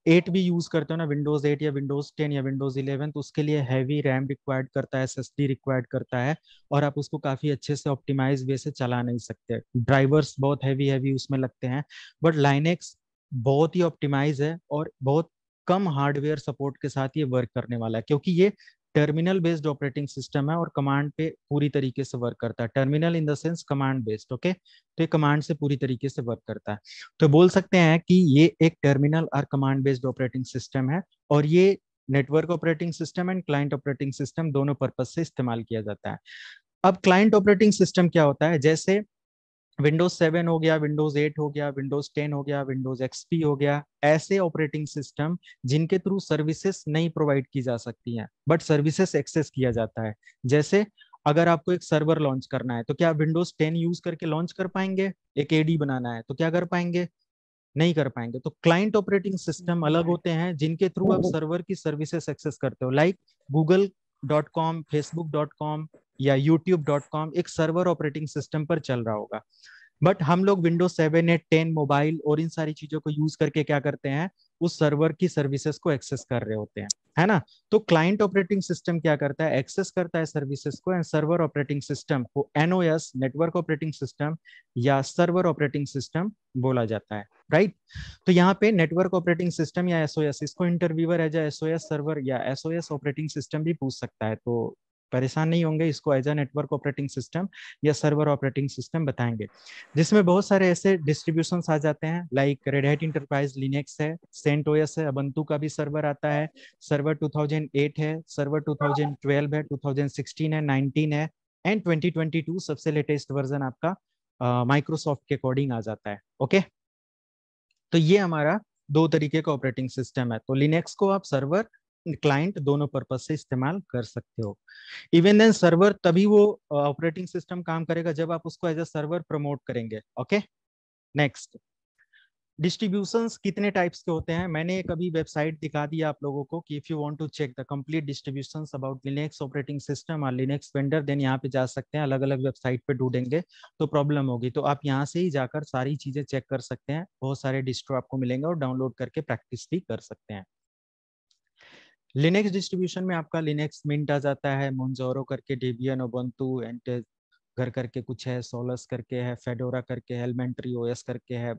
8 भी यूज करते हो ना, विंडोज 8 या विंडोज 10 या विंडोज 11, तो उसके लिए हैवी रैम रिक्वायर्ड करता है, एसएसडी रिक्वायर्ड करता है, और आप उसको काफी अच्छे से ऑप्टिमाइज वे से चला नहीं सकते, ड्राइवर्स बहुत हैवी हैवी उसमें लगते हैं। बट लाइनेक्स बहुत ही ऑप्टिमाइज है और बहुत कम हार्डवेयर सपोर्ट के साथ ये वर्क करने वाला है, क्योंकि ये टर्मिनल बेस्ड ऑपरेटिंग सिस्टम है और कमांड पे पूरी तरीके से वर्क करता है। Terminal in the sense command based, okay, तो ये कमांड से पूरी तरीके से वर्क करता है। तो बोल सकते हैं कि ये एक टर्मिनल और कमांड बेस्ड ऑपरेटिंग सिस्टम है, और ये network operating system and client operating system दोनों पर्पज से इस्तेमाल किया जाता है। अब क्लाइंट ऑपरेटिंग सिस्टम क्या होता है, जैसे विंडोज 7 हो गया, विंडोज 8 हो गया, विंडोज 10 हो गया, विंडोज एक्सपी हो गया, ऐसे ऑपरेटिंग सिस्टम जिनके थ्रू सर्विसेज नहीं प्रोवाइड की जा सकती हैं बट सर्विसेज एक्सेस किया जाता है। जैसे अगर आपको एक सर्वर लॉन्च करना है तो क्या विंडोज 10 यूज करके लॉन्च कर पाएंगे? एक एडी बनाना है तो क्या कर पाएंगे? नहीं कर पाएंगे। तो क्लाइंट ऑपरेटिंग सिस्टम अलग होते हैं जिनके थ्रू आप सर्वर की सर्विसेज एक्सेस करते हो, लाइक google.com, facebook.com या youtube.com एक सर्वर ऑपरेटिंग सिस्टम पर चल रहा होगा। बट हम लोग विंडोज 7, 8, 10 मोबाइल और इन सारी चीजों को यूज करके क्या करते हैं, उस सर्वर की सर्विसेज को एक्सेस कर रहे होते हैं, है ना। तो क्लाइंट ऑपरेटिंग सिस्टम क्या करता है, एक्सेस करता है सर्विसेज को, एंड सर्वर ऑपरेटिंग सिस्टम को एनओएस, नेटवर्क ऑपरेटिंग सिस्टम या सर्वर ऑपरेटिंग सिस्टम बोला जाता है, राइट। तो यहाँ पे नेटवर्क ऑपरेटिंग सिस्टम या एसओएस, इसको इंटरव्यूअर एज एसओएस सर्वर या एसओएस ऑपरेटिंग सिस्टम भी पूछ सकता है, तो परेशान नहीं होंगे, इसको as a network operating system या सर्वर ऑपरेटिंग सिस्टम बताएंगे। जिसमें बहुत सारे ऐसे डिस्ट्रीब्यूशंस आ जाते हैं, like Red Hat Enterprise Linux है, सेंटोस है, अबंतु का भी सर्वर आता है, सर्वर 2008 है, सर्वर 2012 है, 2016 है, 19 है, एंड 2022 सबसे लेटेस्ट वर्जन आपका माइक्रोसॉफ्ट के अकॉर्डिंग आ जाता है, ओके। तो ये हमारा दो तरीके का ऑपरेटिंग सिस्टम है। तो लिनक्स को आप सर्वर, क्लाइंट दोनों पर्पज से इस्तेमाल कर सकते हो। इवन देन सर्वर तभी वो ऑपरेटिंग सिस्टम काम करेगा जब आप उसको एज अ सर्वर प्रमोट करेंगे, ओके। नेक्स्ट, डिस्ट्रीब्यूशंस कितने टाइप्स के होते हैं, मैंने एक अभी वेबसाइट दिखा दिया आप लोगों को कि if you want to check the complete distributions about Linux operating system और लिनक्स वेंडर, देन यहाँ पे जा सकते हैं। अलग अलग वेबसाइट पे ढूंढेंगे तो प्रॉब्लम होगी, तो आप यहाँ से ही जाकर सारी चीजें चेक कर सकते हैं। बहुत सारे डिस्ट्रो आपको मिलेंगे और डाउनलोड करके प्रैक्टिस भी कर सकते हैं। लिनक्स डिस्ट्रीब्यूशन में आपका लिनक्स मिंट आ जाता है, मोंजोरो करके, डेबियन, उबुंटू, एंड घर करके कुछ है, सोलस करके है, फेडोरा करके है, एलिमेंट्री ओएस करके है,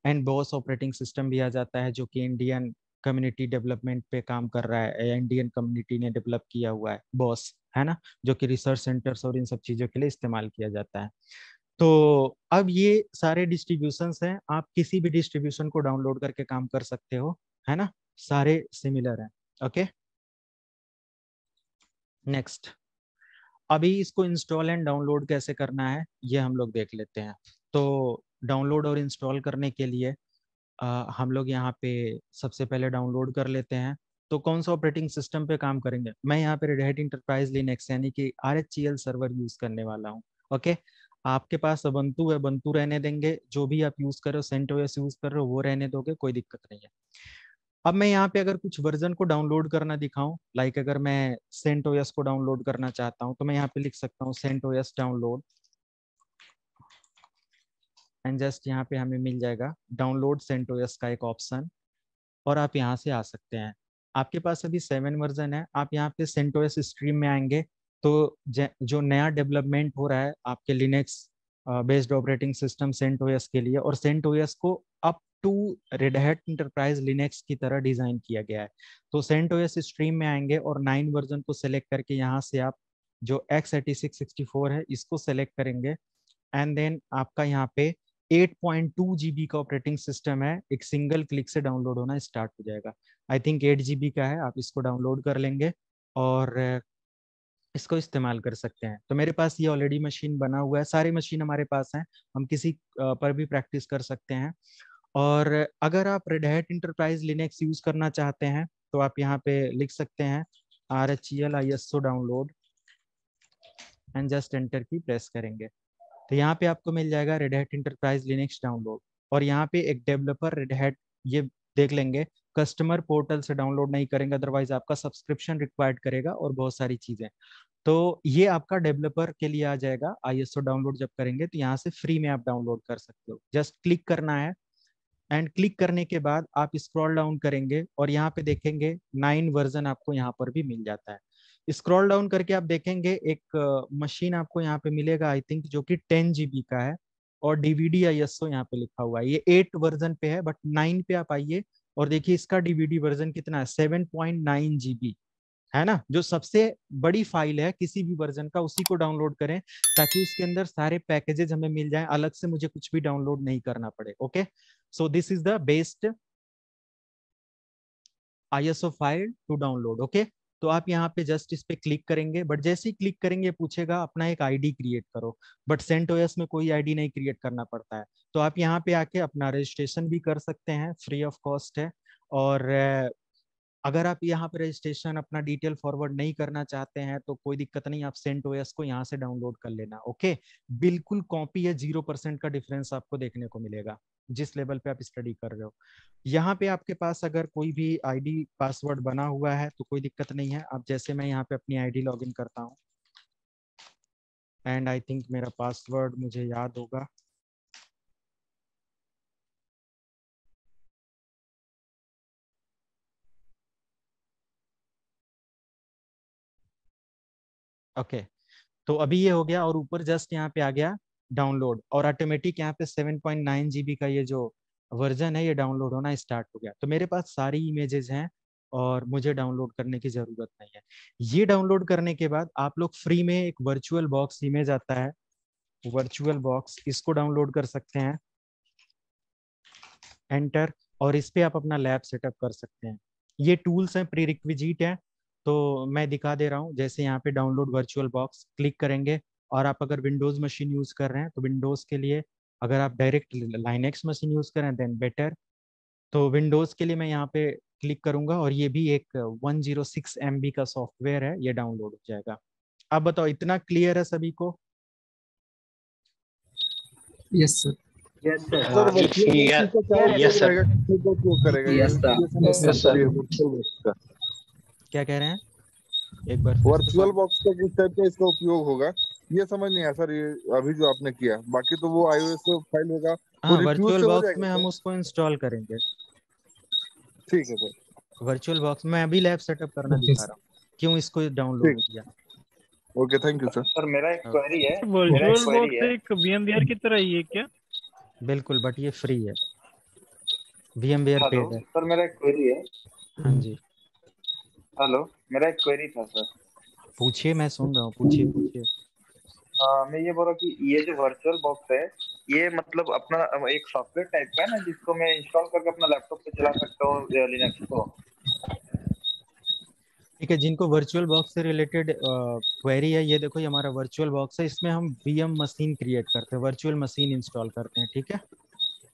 एंड बॉस ऑपरेटिंग सिस्टम भी आ जाता है जो कि इंडियन कम्युनिटी डेवलपमेंट पे काम कर रहा है, इंडियन कम्युनिटी ने डेवलप किया हुआ है बॉस, है ना, जो कि रिसर्च सेंटर्स और इन सब चीज़ों के लिए इस्तेमाल किया जाता है। तो अब ये सारे डिस्ट्रीब्यूशंस हैं, आप किसी भी डिस्ट्रीब्यूशन को डाउनलोड करके काम कर सकते हो, है ना, सारे सिमिलर हैं, ओके। नेक्स्ट, अभी इसको इंस्टॉल एंड डाउनलोड कैसे करना है ये हम लोग देख लेते हैं। तो डाउनलोड और इंस्टॉल करने के लिए हम लोग यहाँ पे सबसे पहले डाउनलोड कर लेते हैं। तो कौन सा ऑपरेटिंग सिस्टम पे काम करेंगे, मैं यहाँ पे रेड हैट इंटरप्राइज लिनक्स यानी कि RHEL सर्वर यूज करने वाला हूँ, ओके। आपके पास उबुंटू है, उबुंटू रहने देंगे, जो भी आप यूज कर रहे हो, सेंटोस यूज कर रहे हो वो रहने दोगे, कोई दिक्कत नहीं है। अब मैं यहाँ पे अगर कुछ वर्जन को डाउनलोड करना दिखाऊं, लाइक अगर मैं सेंटोस को डाउनलोड करना चाहता हूँ तो मैं यहाँ पे लिख सकता हूँ सेंटोस डाउनलोड, एंड जस्ट यहाँ पे हमें मिल जाएगा डाउनलोड सेंटोस का एक ऑप्शन, और आप यहाँ से आ सकते हैं। आपके पास अभी 7 वर्जन है, आप यहाँ पे सेंटोस स्ट्रीम में आएंगे तो जो नया डेवलपमेंट हो रहा है आपके Linux based operating system CentOS के लिए, और सेंटोस को up to Red Hat Enterprise Linux की तरह डिजाइन किया गया है। तो सेंटोस स्ट्रीम में आएंगे और 9 वर्जन को सेलेक्ट करके यहाँ से आप जो x86-64 है इसको सेलेक्ट करेंगे, एंड देन आपका यहाँ पे 8.2 GB का ऑपरेटिंग सिस्टम है, एक सिंगल क्लिक से डाउनलोड होना स्टार्ट हो जाएगा। आई थिंक 8 GB का है, आप इसको डाउनलोड कर लेंगे और इसको इस्तेमाल कर सकते हैं। तो मेरे पास ये ऑलरेडी मशीन बना हुआ है, सारे मशीन हमारे पास हैं, हम किसी पर भी प्रैक्टिस कर सकते हैं। और अगर आप red Hat Enterprise Linux use करना चाहते हैं तो आप यहाँ पे लिख सकते हैं RHEL ISO download, and just enter की प्रेस करेंगे तो यहाँ पे आपको मिल जाएगा red Hat Enterprise Linux download. और यहाँ पे एक डेवलपर रेड हैट, ये देख लेंगे, कस्टमर पोर्टल से डाउनलोड नहीं करेंगे, अदरवाइज आपका सब्सक्रिप्शन रिक्वायर्ड करेगा और बहुत सारी चीजें। तो ये आपका डेवलपर के लिए आ जाएगा। ISO डाउनलोड जब करेंगे तो यहाँ से फ्री में आप डाउनलोड कर सकते हो, जस्ट क्लिक करना है एंड क्लिक करने के बाद आप स्क्रॉल डाउन करेंगे और यहाँ पे देखेंगे 9 वर्जन आपको यहाँ पर भी मिल जाता है। स्क्रॉल डाउन करके आप देखेंगे एक मशीन आपको यहाँ पे मिलेगा, आई थिंक, जो कि 10 GB का है और डीवीडी आईएसओ यहाँ पे लिखा हुआ है। ये 8 वर्जन पे है, बट 9 पे आप आइए और देखिए इसका डीवीडी वर्जन कितना है, 7.9 GB है ना। जो सबसे बड़ी फाइल है किसी भी वर्जन का, उसी को डाउनलोड करें ताकि उसके अंदर सारे पैकेजेस हमें मिल जाएं, अलग से मुझे कुछ भी डाउनलोड नहीं करना पड़े। Okay, so this is the best ISO file to download. Okay, तो आप यहाँ पे जस्ट इस पे क्लिक करेंगे, बट जैसे ही क्लिक करेंगे पूछेगा अपना एक आईडी क्रिएट करो, बट CentOS में कोई आईडी नहीं क्रिएट करना पड़ता है। तो आप यहाँ पे आके अपना रजिस्ट्रेशन भी कर सकते हैं, फ्री ऑफ कॉस्ट है। और अगर आप यहाँ पे रजिस्ट्रेशन अपना डिटेल फॉरवर्ड नहीं करना चाहते हैं तो कोई दिक्कत नहीं, आप CentOS को यहाँ से डाउनलोड कर लेना। ओके, बिल्कुल कॉपी है, 0% का डिफरेंस आपको देखने को मिलेगा जिस लेवल पे आप स्टडी कर रहे हो। यहाँ पे आपके पास अगर कोई भी आईडी पासवर्ड बना हुआ है तो कोई दिक्कत नहीं है। आप जैसे मैं यहाँ पे अपनी आईडी लॉगिन करता हूँ एंड आई थिंक मेरा पासवर्ड मुझे याद होगा। ओके, तो अभी ये हो गया और ऊपर जस्ट यहाँ पे आ गया डाउनलोड और ऑटोमेटिक यहाँ पे 7.9 GB का ये जो वर्जन है ये डाउनलोड होना स्टार्ट हो गया। तो मेरे पास सारी इमेजेस हैं और मुझे डाउनलोड करने की जरूरत नहीं है। ये डाउनलोड करने के बाद आप लोग फ्री में एक वर्चुअल बॉक्स इमेज आता है, वर्चुअल बॉक्स, इसको डाउनलोड कर सकते हैं, एंटर, और इस पे आप अपना लैब सेटअप कर सकते हैं। ये टूल्स हैं, प्री रिक्विजिट है, तो मैं दिखा दे रहा हूँ। जैसे यहाँ पे डाउनलोड वर्चुअल बॉक्स क्लिक करेंगे और आप अगर विंडोज मशीन यूज कर रहे हैं तो विंडोज के लिए, अगर आप डायरेक्ट लाइनेक्स मशीन यूज करें देन बेटर। तो विंडोज के लिए मैं यहाँ पे क्लिक करूंगा और ये भी एक 106 MB का सॉफ्टवेयर है, ये डाउनलोड हो जाएगा। अब बताओ, इतना क्लियर है सभी को? Yes sir. सर उपयोग करेगा Yes, sir. Yes, sir. क्या कह रहे हैं, एक बार वर्चुअल बॉक्स का किस टाइप का इसका उपयोग होगा ये समझ नहीं आया सर। ये अभी जो आपने किया, बाकी तो वो iOS फाइल होगा, हाँ, वो रिफ्यूज वर्चुअल से हो बॉक्स जाएगा में हम सर? उसको इंस्टॉल करेंगे। ठीक है सर। वर्चुअल बॉक्स में अभी लैब सेटअप करना Okay, दिखा sir. रहा हूँ, क्यों इसको डाउनलोड ठीक, किया। Okay, thank you sir. Sir मेरा एक क्वेरी है, वर्चुअल बॉक्स एक VMware की तरह ही है क्या? बिल्कुल, बट ये फ्री है, VMware हेलो पेड है। सर, मेरा एक क्वेरी है। हाँ जी, हेलो, मेरा एक क्वेरी था सर। पूछिए, मैं सुन रहा हूँ, पूछिए पूछिए। मैं ये बोल रहा कि ये जो वर्चुअल बॉक्स है, ये मतलब अपना एक सॉफ्टवेयर टाइप का है ना, जिसको मैं इंस्टॉल करके अपना लैपटॉप पे चला सकता हूँ लिनक्स को? ठीक है, जिनको वर्चुअल बॉक्स से रिलेटेड क्वेरी है, ये देखो, ये हमारा वर्चुअल बॉक्स है, इसमें हम VM मशीन क्रिएट करते हैं, वर्चुअल मशीन इंस्टॉल करते हैं। ठीक है,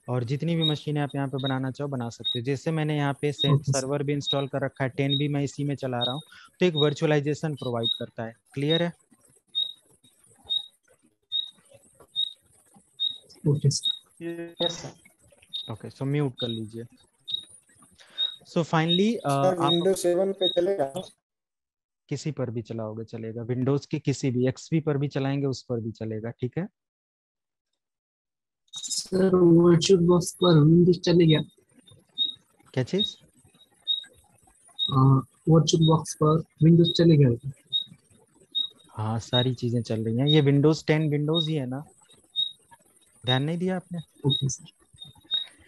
और जितनी भी मशीनें आप यहाँ पे बनाना चाहो बना सकते हो। जैसे मैंने यहाँ पे Okay, sir. सर्वर भी इंस्टॉल कर रखा है, 10 भी मैं इसी में चला रहा हूँ, तो एक वर्चुअलाइजेशन प्रोवाइड करता है। क्लियर है? Okay, sir. Yes sir. Okay, so mute कर लीजिए। सो फाइनली सर आप विंडोज 7 पे चलेगा? किसी पर भी चलाओगे चलेगा, विंडोज के किसी भी XP पर भी चलाएंगे उस पर भी चलेगा। ठीक है, सर वर्चुअल बॉक्स पर विंडोज चलेगा? क्या चीज? वर्चुअल बॉक्स पर विंडोज चलेगा? हाँ, सारी चीजें चल रही हैं, ये विंडोज 10 विंडोज ही है ना, ध्यान नहीं दिया आपने? Okay sir.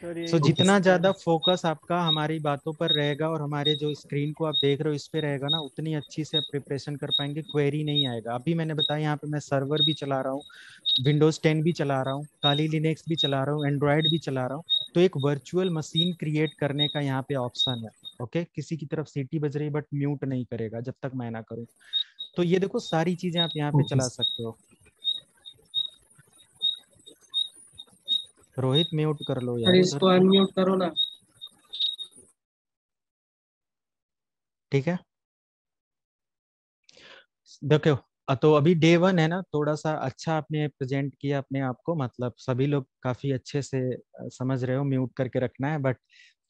सो जितना ज्यादा फोकस आपका हमारी बातों पर रहेगा और हमारे जो स्क्रीन को आप देख रहे हो इस पे रहेगा ना, उतनी अच्छी से आप प्रिपरेशन कर पाएंगे, क्वेरी नहीं आएगा। अभी मैंने बताया यहाँ पे मैं सर्वर भी चला रहा हूँ, विंडोज 10 भी चला रहा हूँ, काली लिनक्स भी चला रहा हूँ, एंड्रॉयड भी चला रहा हूँ। तो एक वर्चुअल मशीन क्रिएट करने का यहाँ पे ऑप्शन है। ओके, किसी की तरफ सीटी बज रही बट म्यूट नहीं करेगा जब तक मैं ना करूँ। तो ये देखो, सारी चीजें आप यहाँ पे ओके चला सर। सकते हो। रोहित म्यूट कर लो यार उधर से। अनम्यूट करो ना। ठीक है, देखो, तो अभी डे 1 है ना, थोड़ा सा अच्छा आपने प्रेजेंट किया अपने आप को, मतलब सभी लोग काफी अच्छे से समझ रहे हो म्यूट करके रखना है, बट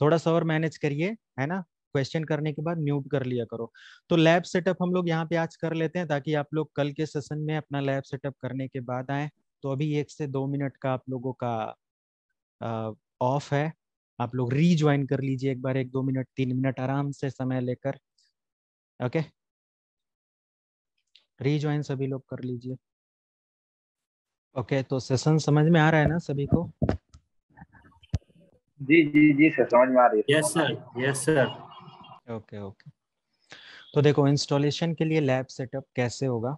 थोड़ा सा और मैनेज करिए, है ना। क्वेश्चन करने के बाद म्यूट कर लिया करो। तो लैब सेटअप हम लोग यहाँ पे आज कर लेते हैं ताकि आप लोग कल के सेशन में अपना लैब सेटअप करने के बाद आए। तो अभी 1 से 2 मिनट का आप लोगों का ऑफ है, आप लोग रीज्वाइन कर लीजिए एक बार, 1-2 मिनट 3 मिनट आराम से समय लेकर। ओके, रीज्वाइन सभी लोग कर लीजिए। ओके, तो सेशन समझ में आ रहा है ना सभी को? जी जी जी सर, समझ में आ रही है। Yes sir, yes sir. Okay okay, तो देखो इंस्टॉलेशन के लिए लैब सेटअप कैसे होगा।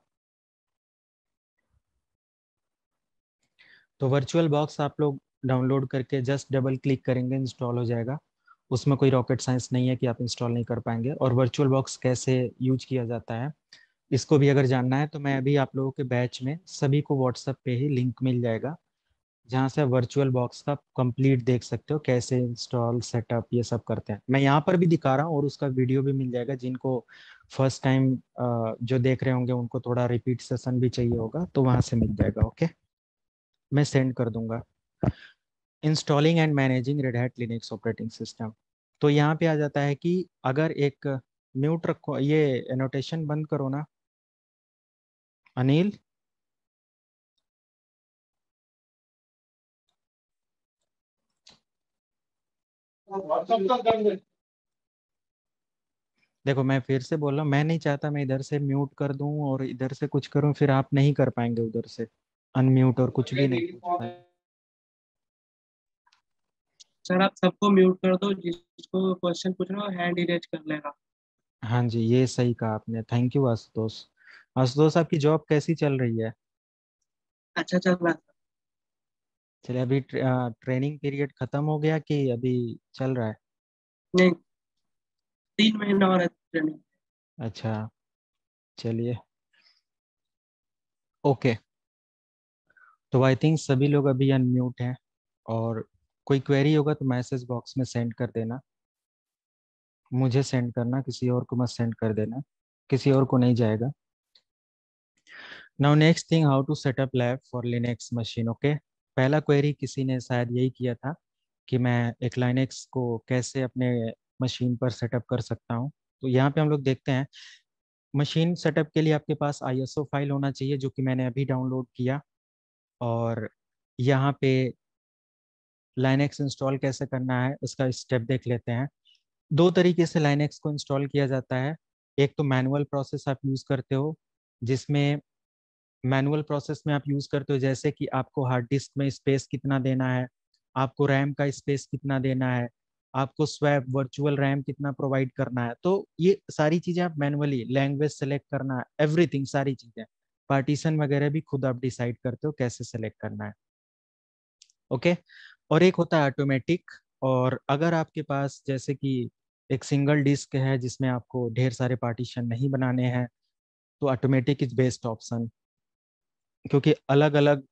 तो वर्चुअल बॉक्स आप लोग डाउनलोड करके जस्ट डबल क्लिक करेंगे, इंस्टॉल हो जाएगा। उसमें कोई रॉकेट साइंस नहीं है कि आप इंस्टॉल नहीं कर पाएंगे। और वर्चुअल बॉक्स कैसे यूज किया जाता है इसको भी अगर जानना है तो मैं अभी आप लोगों के बैच में सभी को व्हाट्सएप पे ही लिंक मिल जाएगा, जहाँ से वर्चुअल बॉक्स का कंप्लीट देख सकते हो कैसे इंस्टॉल सेटअप ये सब करते हैं। मैं यहाँ पर भी दिखा रहा हूँ और उसका वीडियो भी मिल जाएगा। जिनको फर्स्ट टाइम जो देख रहे होंगे उनको थोड़ा रिपीट सेशन भी चाहिए होगा तो वहाँ से मिल जाएगा। ओके, मैं सेंड कर दूंगा। Installing and managing red hat Linux operating system. तो यहाँ पे आ जाता है कि अगर एक म्यूट रखो, ये एनोटेशन बंद करो ना अनिल। देखो मैं फिर से बोल रहा हूँ, मैं नहीं चाहता मैं इधर से म्यूट कर दूं और इधर से कुछ करूं, फिर आप नहीं कर पाएंगे उधर से अनम्यूट और कुछ भी नहीं पूछ पाएंगे। सर आप सबको म्यूट कर दो, जिसको क्वेश्चन पूछना हो हैंड ही रेज कर लेगा। हाँ जी, ये सही कहा आपने, थैंक यू आशुतोष। आशुतोष आपकी जॉब कैसी चल रही है? अच्छा चल रहा है। चलिए, अभी ट्रेनिंग पीरियड खत्म हो गया कि अभी चल रहा है? नहीं, 3 महीना और है ट्रेनिंग। अच्छा, चलिए ओके। तो आई थिंक सभी लोग अभी अनम्यूट हैं, और कोई क्वेरी होगा तो मैसेज बॉक्स में सेंड कर देना। मुझे सेंड करना, किसी और को मत सेंड कर देना, किसी और को नहीं जाएगा। Now next thing, how to setup lab for Linux machine. Okay, पहला क्वेरी किसी ने शायद यही किया था कि मैं एक लाइनेक्स को कैसे अपने मशीन पर सेटअप कर सकता हूँ। तो यहाँ पे हम लोग देखते हैं, मशीन सेटअप के लिए आपके पास ISO फाइल होना चाहिए, जो कि मैंने अभी डाउनलोड किया। और यहाँ पे लाइनेक्स इंस्टॉल कैसे करना है उसका स्टेप देख लेते हैं। दो तरीके से लाइनेक्स को इंस्टॉल किया जाता है। एक तो मैनुअल प्रोसेस आप यूज़ करते हो, जिसमें मैनुअल प्रोसेस में आप यूज़ करते हो जैसे कि आपको हार्ड डिस्क में स्पेस कितना देना है, आपको रैम का स्पेस कितना देना है, आपको स्वैप वर्चुअल रैम कितना प्रोवाइड करना है। तो ये सारी चीज़ें आप मैनुअली, लैंग्वेज सेलेक्ट करना है, एवरीथिंग, सारी चीज़ें, पार्टीशन वगैरह भी खुद आप डिसाइड करते हो कैसे सेलेक्ट करना है। ओके, और एक होता है ऑटोमेटिक। और अगर आपके पास जैसे कि एक सिंगल डिस्क है जिसमें आपको ढेर सारे पार्टीशन नहीं बनाने हैं, तो ऑटोमेटिक इज बेस्ट ऑप्शन। क्योंकि अलग अलग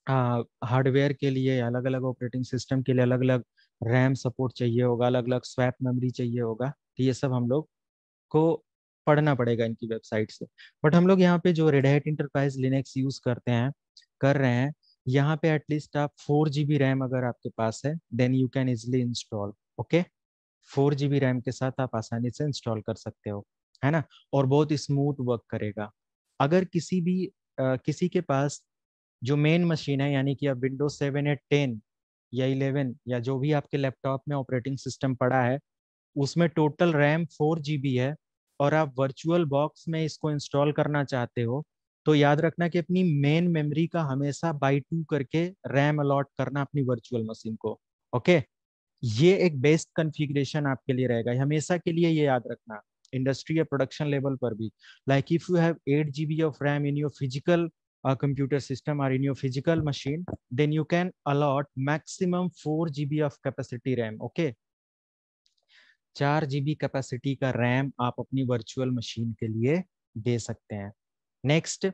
हार्डवेयर के लिए, अलग अलग ऑपरेटिंग सिस्टम के लिए अलग अलग रैम सपोर्ट चाहिए होगा, अलग अलग स्वैप मेमोरी चाहिए होगा। तो ये सब हम लोग को पढ़ना पड़ेगा इनकी वेबसाइट से। बट हम लोग यहाँ पे जो red Hat Enterprise Linux use करते हैं, कर रहे हैं, यहाँ पे एटलीस्ट आप 4 GB रैम अगर आपके पास है then you can easily install. Okay, 4 GB RAM के साथ आप आसानी से इंस्टॉल कर सकते हो, है ना। और बहुत स्मूथ वर्क करेगा। अगर किसी के पास जो मेन मशीन है, यानी कि अब विंडोज 7 या 10 या 11 या जो भी आपके लैपटॉप में ऑपरेटिंग सिस्टम पड़ा है, उसमें टोटल रैम 4 GB है, और आप वर्चुअल बॉक्स में इसको इंस्टॉल करना चाहते हो, तो याद रखना कि अपनी मेन मेमोरी का हमेशा बाई 2 करके रैम अलॉट करना अपनी वर्चुअल मशीन को। ओके, ये एक बेस्ट कॉन्फ़िगरेशन आपके लिए रहेगा, हमेशा के लिए ये याद रखना। इंडस्ट्री या प्रोडक्शन लेवल पर भी, like if you have 8 GB of RAM in your physical computer system or in your physical machine, then you can allot maximum 4 GB of capacity RAM. Okay, 4 GB capacity का रैम आप अपनी वर्चुअल मशीन के लिए दे सकते हैं। नेक्स्ट,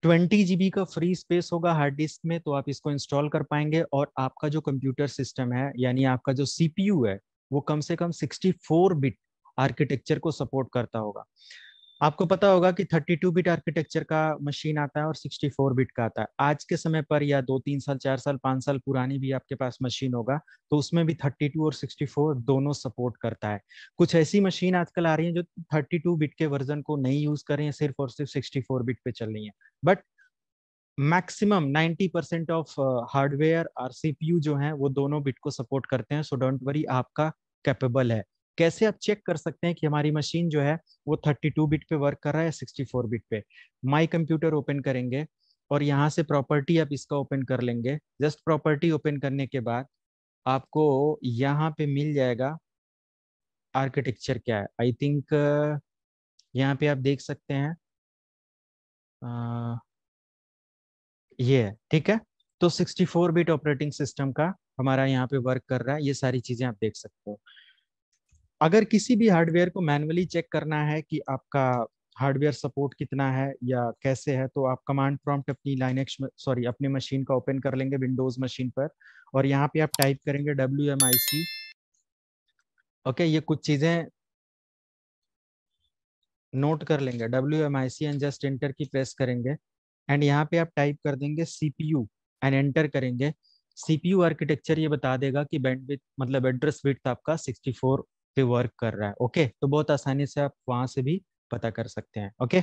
20 GB का फ्री स्पेस होगा हार्ड डिस्क में, तो आप इसको इंस्टॉल कर पाएंगे। और आपका जो कंप्यूटर सिस्टम है, यानी आपका जो CPU है, वो कम से कम 64 बिट आर्किटेक्चर को सपोर्ट करता होगा। आपको पता होगा कि 32 बिट आर्किटेक्चर का मशीन आता है और 64 बिट का आता है। आज के समय पर, या 2-3 साल 4 साल 5 साल पुरानी भी आपके पास मशीन होगा, तो उसमें भी 32 और 64 दोनों सपोर्ट करता है। कुछ ऐसी मशीन आजकल आ रही हैं जो 32 बिट के वर्जन को नहीं यूज कर रही हैं, सिर्फ और सिर्फ 64 बिट पे चल रही हैं। बट मैक्सिमम 90% ऑफ हार्डवेयर और सीपीयू जो हैं वो दोनों बिट को सपोर्ट करते हैं, सो डोंट वरी, आपका कैपेबल है। कैसे आप चेक कर सकते हैं कि हमारी मशीन जो है वो 32 बिट पे वर्क कर रहा है या 64 बिट पे? माई कंप्यूटर ओपन करेंगे और यहाँ से प्रॉपर्टी आप इसका ओपन कर लेंगे। जस्ट प्रॉपर्टी ओपन करने के बाद आपको यहाँ पे मिल जाएगा आर्किटेक्चर क्या है। आई थिंक यहाँ पे आप देख सकते हैं ये है, ठीक है। तो 64 बिट ऑपरेटिंग सिस्टम का हमारा यहाँ पे वर्क कर रहा है, ये सारी चीजें आप देख सकते हो। अगर किसी भी हार्डवेयर को मैनुअली चेक करना है कि आपका हार्डवेयर सपोर्ट कितना है या कैसे है, तो आप कमांड प्रॉम्प्ट अपनी लाइनेक्स सॉरी अपनी मशीन का ओपन कर लेंगे विंडोज मशीन पर, और यहाँ पे आप टाइप करेंगे WMIC। ओके, ये कुछ चीजें नोट कर लेंगे, WMIC एंड जस्ट एंटर की प्रेस करेंगे एंड यहाँ पे आप टाइप कर देंगे CPU एंड एंटर करेंगे। CPU आर्किटेक्चर ये बता देगा कि बैंडविड्थ मतलब एड्रेस विड्थ आपका 64 पे वर्क कर रहा है। ओके, तो बहुत आसानी से आप वहां से भी पता कर सकते हैं। ओके,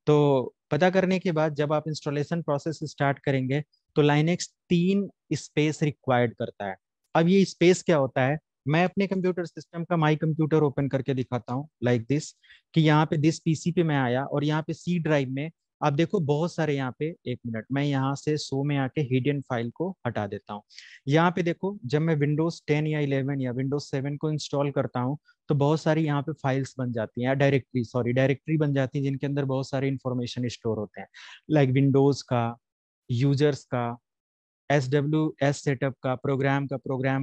तो पता करने के बाद जब आप इंस्टॉलेशन प्रोसेस स्टार्ट करेंगे तो लाइनेक्स 3 स्पेस रिक्वायर्ड करता है। अब ये स्पेस क्या होता है, मैं अपने कंप्यूटर सिस्टम का माई कंप्यूटर ओपन करके दिखाता हूँ लाइक दिस, कि यहाँ पे दिस पीसी पे मैं आया और यहाँ पे सी ड्राइव में आप देखो बहुत सारे यहाँ पे, एक मिनट मैं यहाँ से शो में आके हिडन फाइल को हटा देता हूँ। यहाँ पे देखो जब मैं विंडोज 10 या 11 या विंडोज 7 को इंस्टॉल करता हूँ तो बहुत सारी यहाँ पे फाइल्स बन जाती हैं, या डायरेक्टरी बन जाती है जिनके अंदर बहुत सारे इंफॉर्मेशन स्टोर होते हैं, लाइक विंडोज का, यूजर्स का, SWS सेटअप का, प्रोग्राम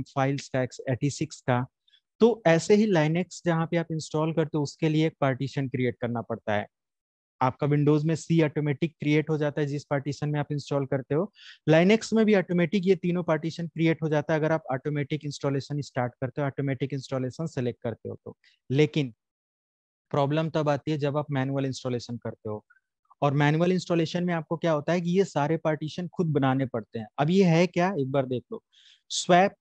फाइल्स का, x86 का। तो ऐसे ही लाइनेक्स जहाँ पे आप इंस्टॉल करते हो उसके लिए एक पार्टीशन क्रिएट करना पड़ता है। आपका विंडोज में सी ऑटोमेटिक क्रिएट हो जाता है जिस पार्टीशन में आप इंस्टॉल करते हो, लाइनेक्स में भी ऑटोमेटिक ये तीनों पार्टीशन क्रिएट हो जाता है अगर आप ऑटोमेटिक इंस्टॉलेशन स्टार्ट करते हो, ऑटोमेटिक इंस्टॉलेशन सेलेक्ट करते हो तो। लेकिन प्रॉब्लम तब आती है जब आप मैनुअल इंस्टॉलेशन करते हो, और मैनुअल इंस्टॉलेशन में आपको क्या होता है कि ये सारे पार्टीशन खुद बनाने पड़ते हैं। अब ये है क्या, एक बार देख लो। स्वैप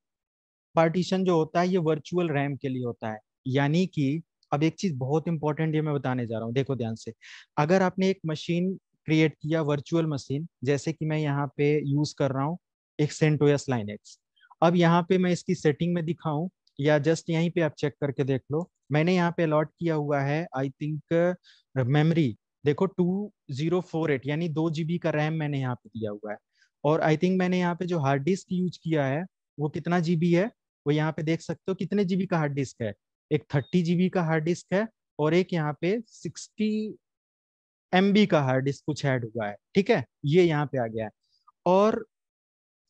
पार्टीशन जो होता है ये वर्चुअल रैम के लिए होता है, यानी कि अब एक चीज बहुत इंपॉर्टेंट ये मैं बताने जा रहा हूँ, देखो ध्यान से। अगर आपने एक मशीन क्रिएट किया वर्चुअल मशीन, जैसे कि मैं यहाँ पे यूज कर रहा हूँ एक सेंटोस लाइनेक्स, अब यहाँ पे मैं इसकी सेटिंग में दिखाऊं या जस्ट यहीं पे आप चेक करके देख लो, मैंने यहाँ पे अलॉट किया हुआ है आई थिंक मेमोरी, देखो 2048 यानी 2 GB का रैम मैंने यहाँ पे दिया हुआ है। और आई थिंक मैंने यहाँ पे जो हार्ड डिस्क यूज किया है वो कितना GB है, वो यहाँ पे देख सकते हो कितने GB का हार्ड डिस्क है, एक 30 GB का हार्ड डिस्क है और एक यहाँ पे 60 MB का हार्ड डिस्क कुछ ऐड हुआ है, ठीक है, ये यहाँ पे आ गया है। और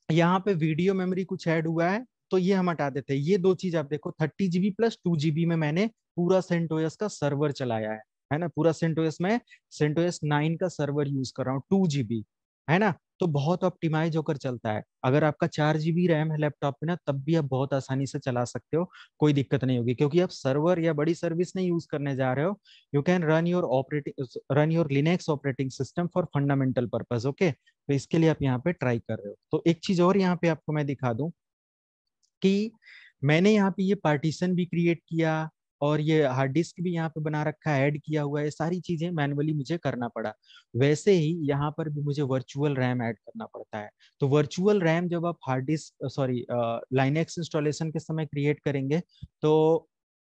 यहाँ पे वीडियो मेमोरी कुछ ऐड हुआ है तो ये हम हटा देते हैं। ये दो चीज आप देखो, 30 GB प्लस 2 GB में मैंने पूरा सेंटोस का सर्वर चलाया है ना, पूरा सेंटोस में सेंटोस 9 का सर्वर यूज कर रहा हूँ 2 GB, है ना। तो बहुत ऑप्टिमाइज होकर चलता है। अगर आपका 4 GB रैम है लैपटॉप में ना तब भी आप बहुत आसानी से चला सकते हो, कोई दिक्कत नहीं होगी, क्योंकि आप सर्वर या बड़ी सर्विस नहीं यूज करने जा रहे हो। You can run your Linux operating system for fundamental purpose. Okay, तो इसके लिए आप यहाँ पे ट्राई कर रहे हो। तो एक चीज और यहाँ पे आपको मैं दिखा दूं कि मैंने यहाँ पे ये पार्टीशन भी क्रिएट किया और ये हार्ड डिस्क भी यहाँ पे बना रखा है, ऐड किया हुआ है, सारी चीजें मैनुअली मुझे करना पड़ा। वैसे ही यहाँ पर भी मुझे वर्चुअल रैम ऐड करना पड़ता है। तो वर्चुअल रैम जब आप हार्ड डिस्क लाइनेक्स इंस्टॉलेशन के समय क्रिएट करेंगे तो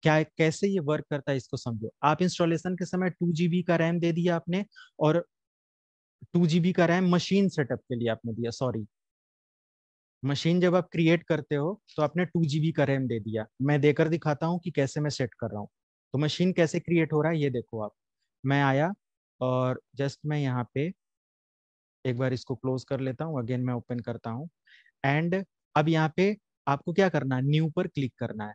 क्या कैसे ये वर्क करता है इसको समझो। आप इंस्टॉलेशन के समय 2 GB का रैम दे दिया आपने, और 2 GB का रैम मशीन सेटअप के लिए आपने दिया, सॉरी मशीन जब आप क्रिएट करते हो तो आपने 2 GB का रैम दे दिया। मैं देकर दिखाता हूँ कि कैसे मैं सेट कर रहा हूँ। तो मशीन कैसे क्रिएट हो रहा है ये देखो आप, मैं आया और जस्ट मैं यहाँ पे एक बार इसको क्लोज कर लेता हूँ, अगेन मैं ओपन करता हूँ एंड अब यहाँ पे आपको क्या करना है, न्यू पर क्लिक करना है।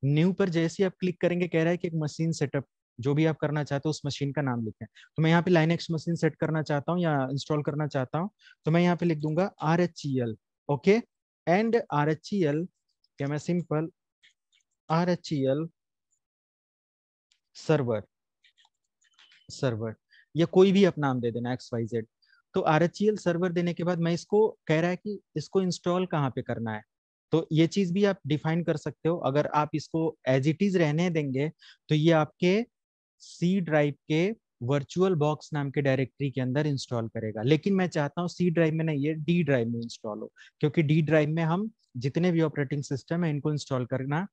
न्यू पर जैसे ही आप क्लिक करेंगे कह रहा है कि एक मशीन सेटअप जो भी आप करना चाहते हो उस मशीन का नाम लिखें। तो मैं यहाँ पे लाइनेक्स मशीन सेट करना चाहता हूँ या इंस्टॉल करना चाहता हूँ, तो मैं यहाँ पे लिख दूंगा RHEL। ओके, एंड RHEL क्या मैं सिंपल RHEL सर्वर या कोई भी आप नाम दे देना XYZ। तो RHEL सर्वर देने के बाद मैं इसको कह रहा है कि इसको इंस्टॉल कहाँ पे करना है, तो ये चीज भी आप डिफाइन कर सकते हो। अगर आप इसको एज इट इज रहने देंगे तो ये आपके सी ड्राइव के वर्चुअल बॉक्स नाम के डायरेक्टरी के अंदर इंस्टॉल करेगा। लेकिन मैं चाहता हूँ सी ड्राइव में नहीं, ये डी ड्राइव में इंस्टॉल हो, क्योंकि डी ड्राइव में हम जितने भी ऑपरेटिंग सिस्टम है इनको इंस्टॉल करना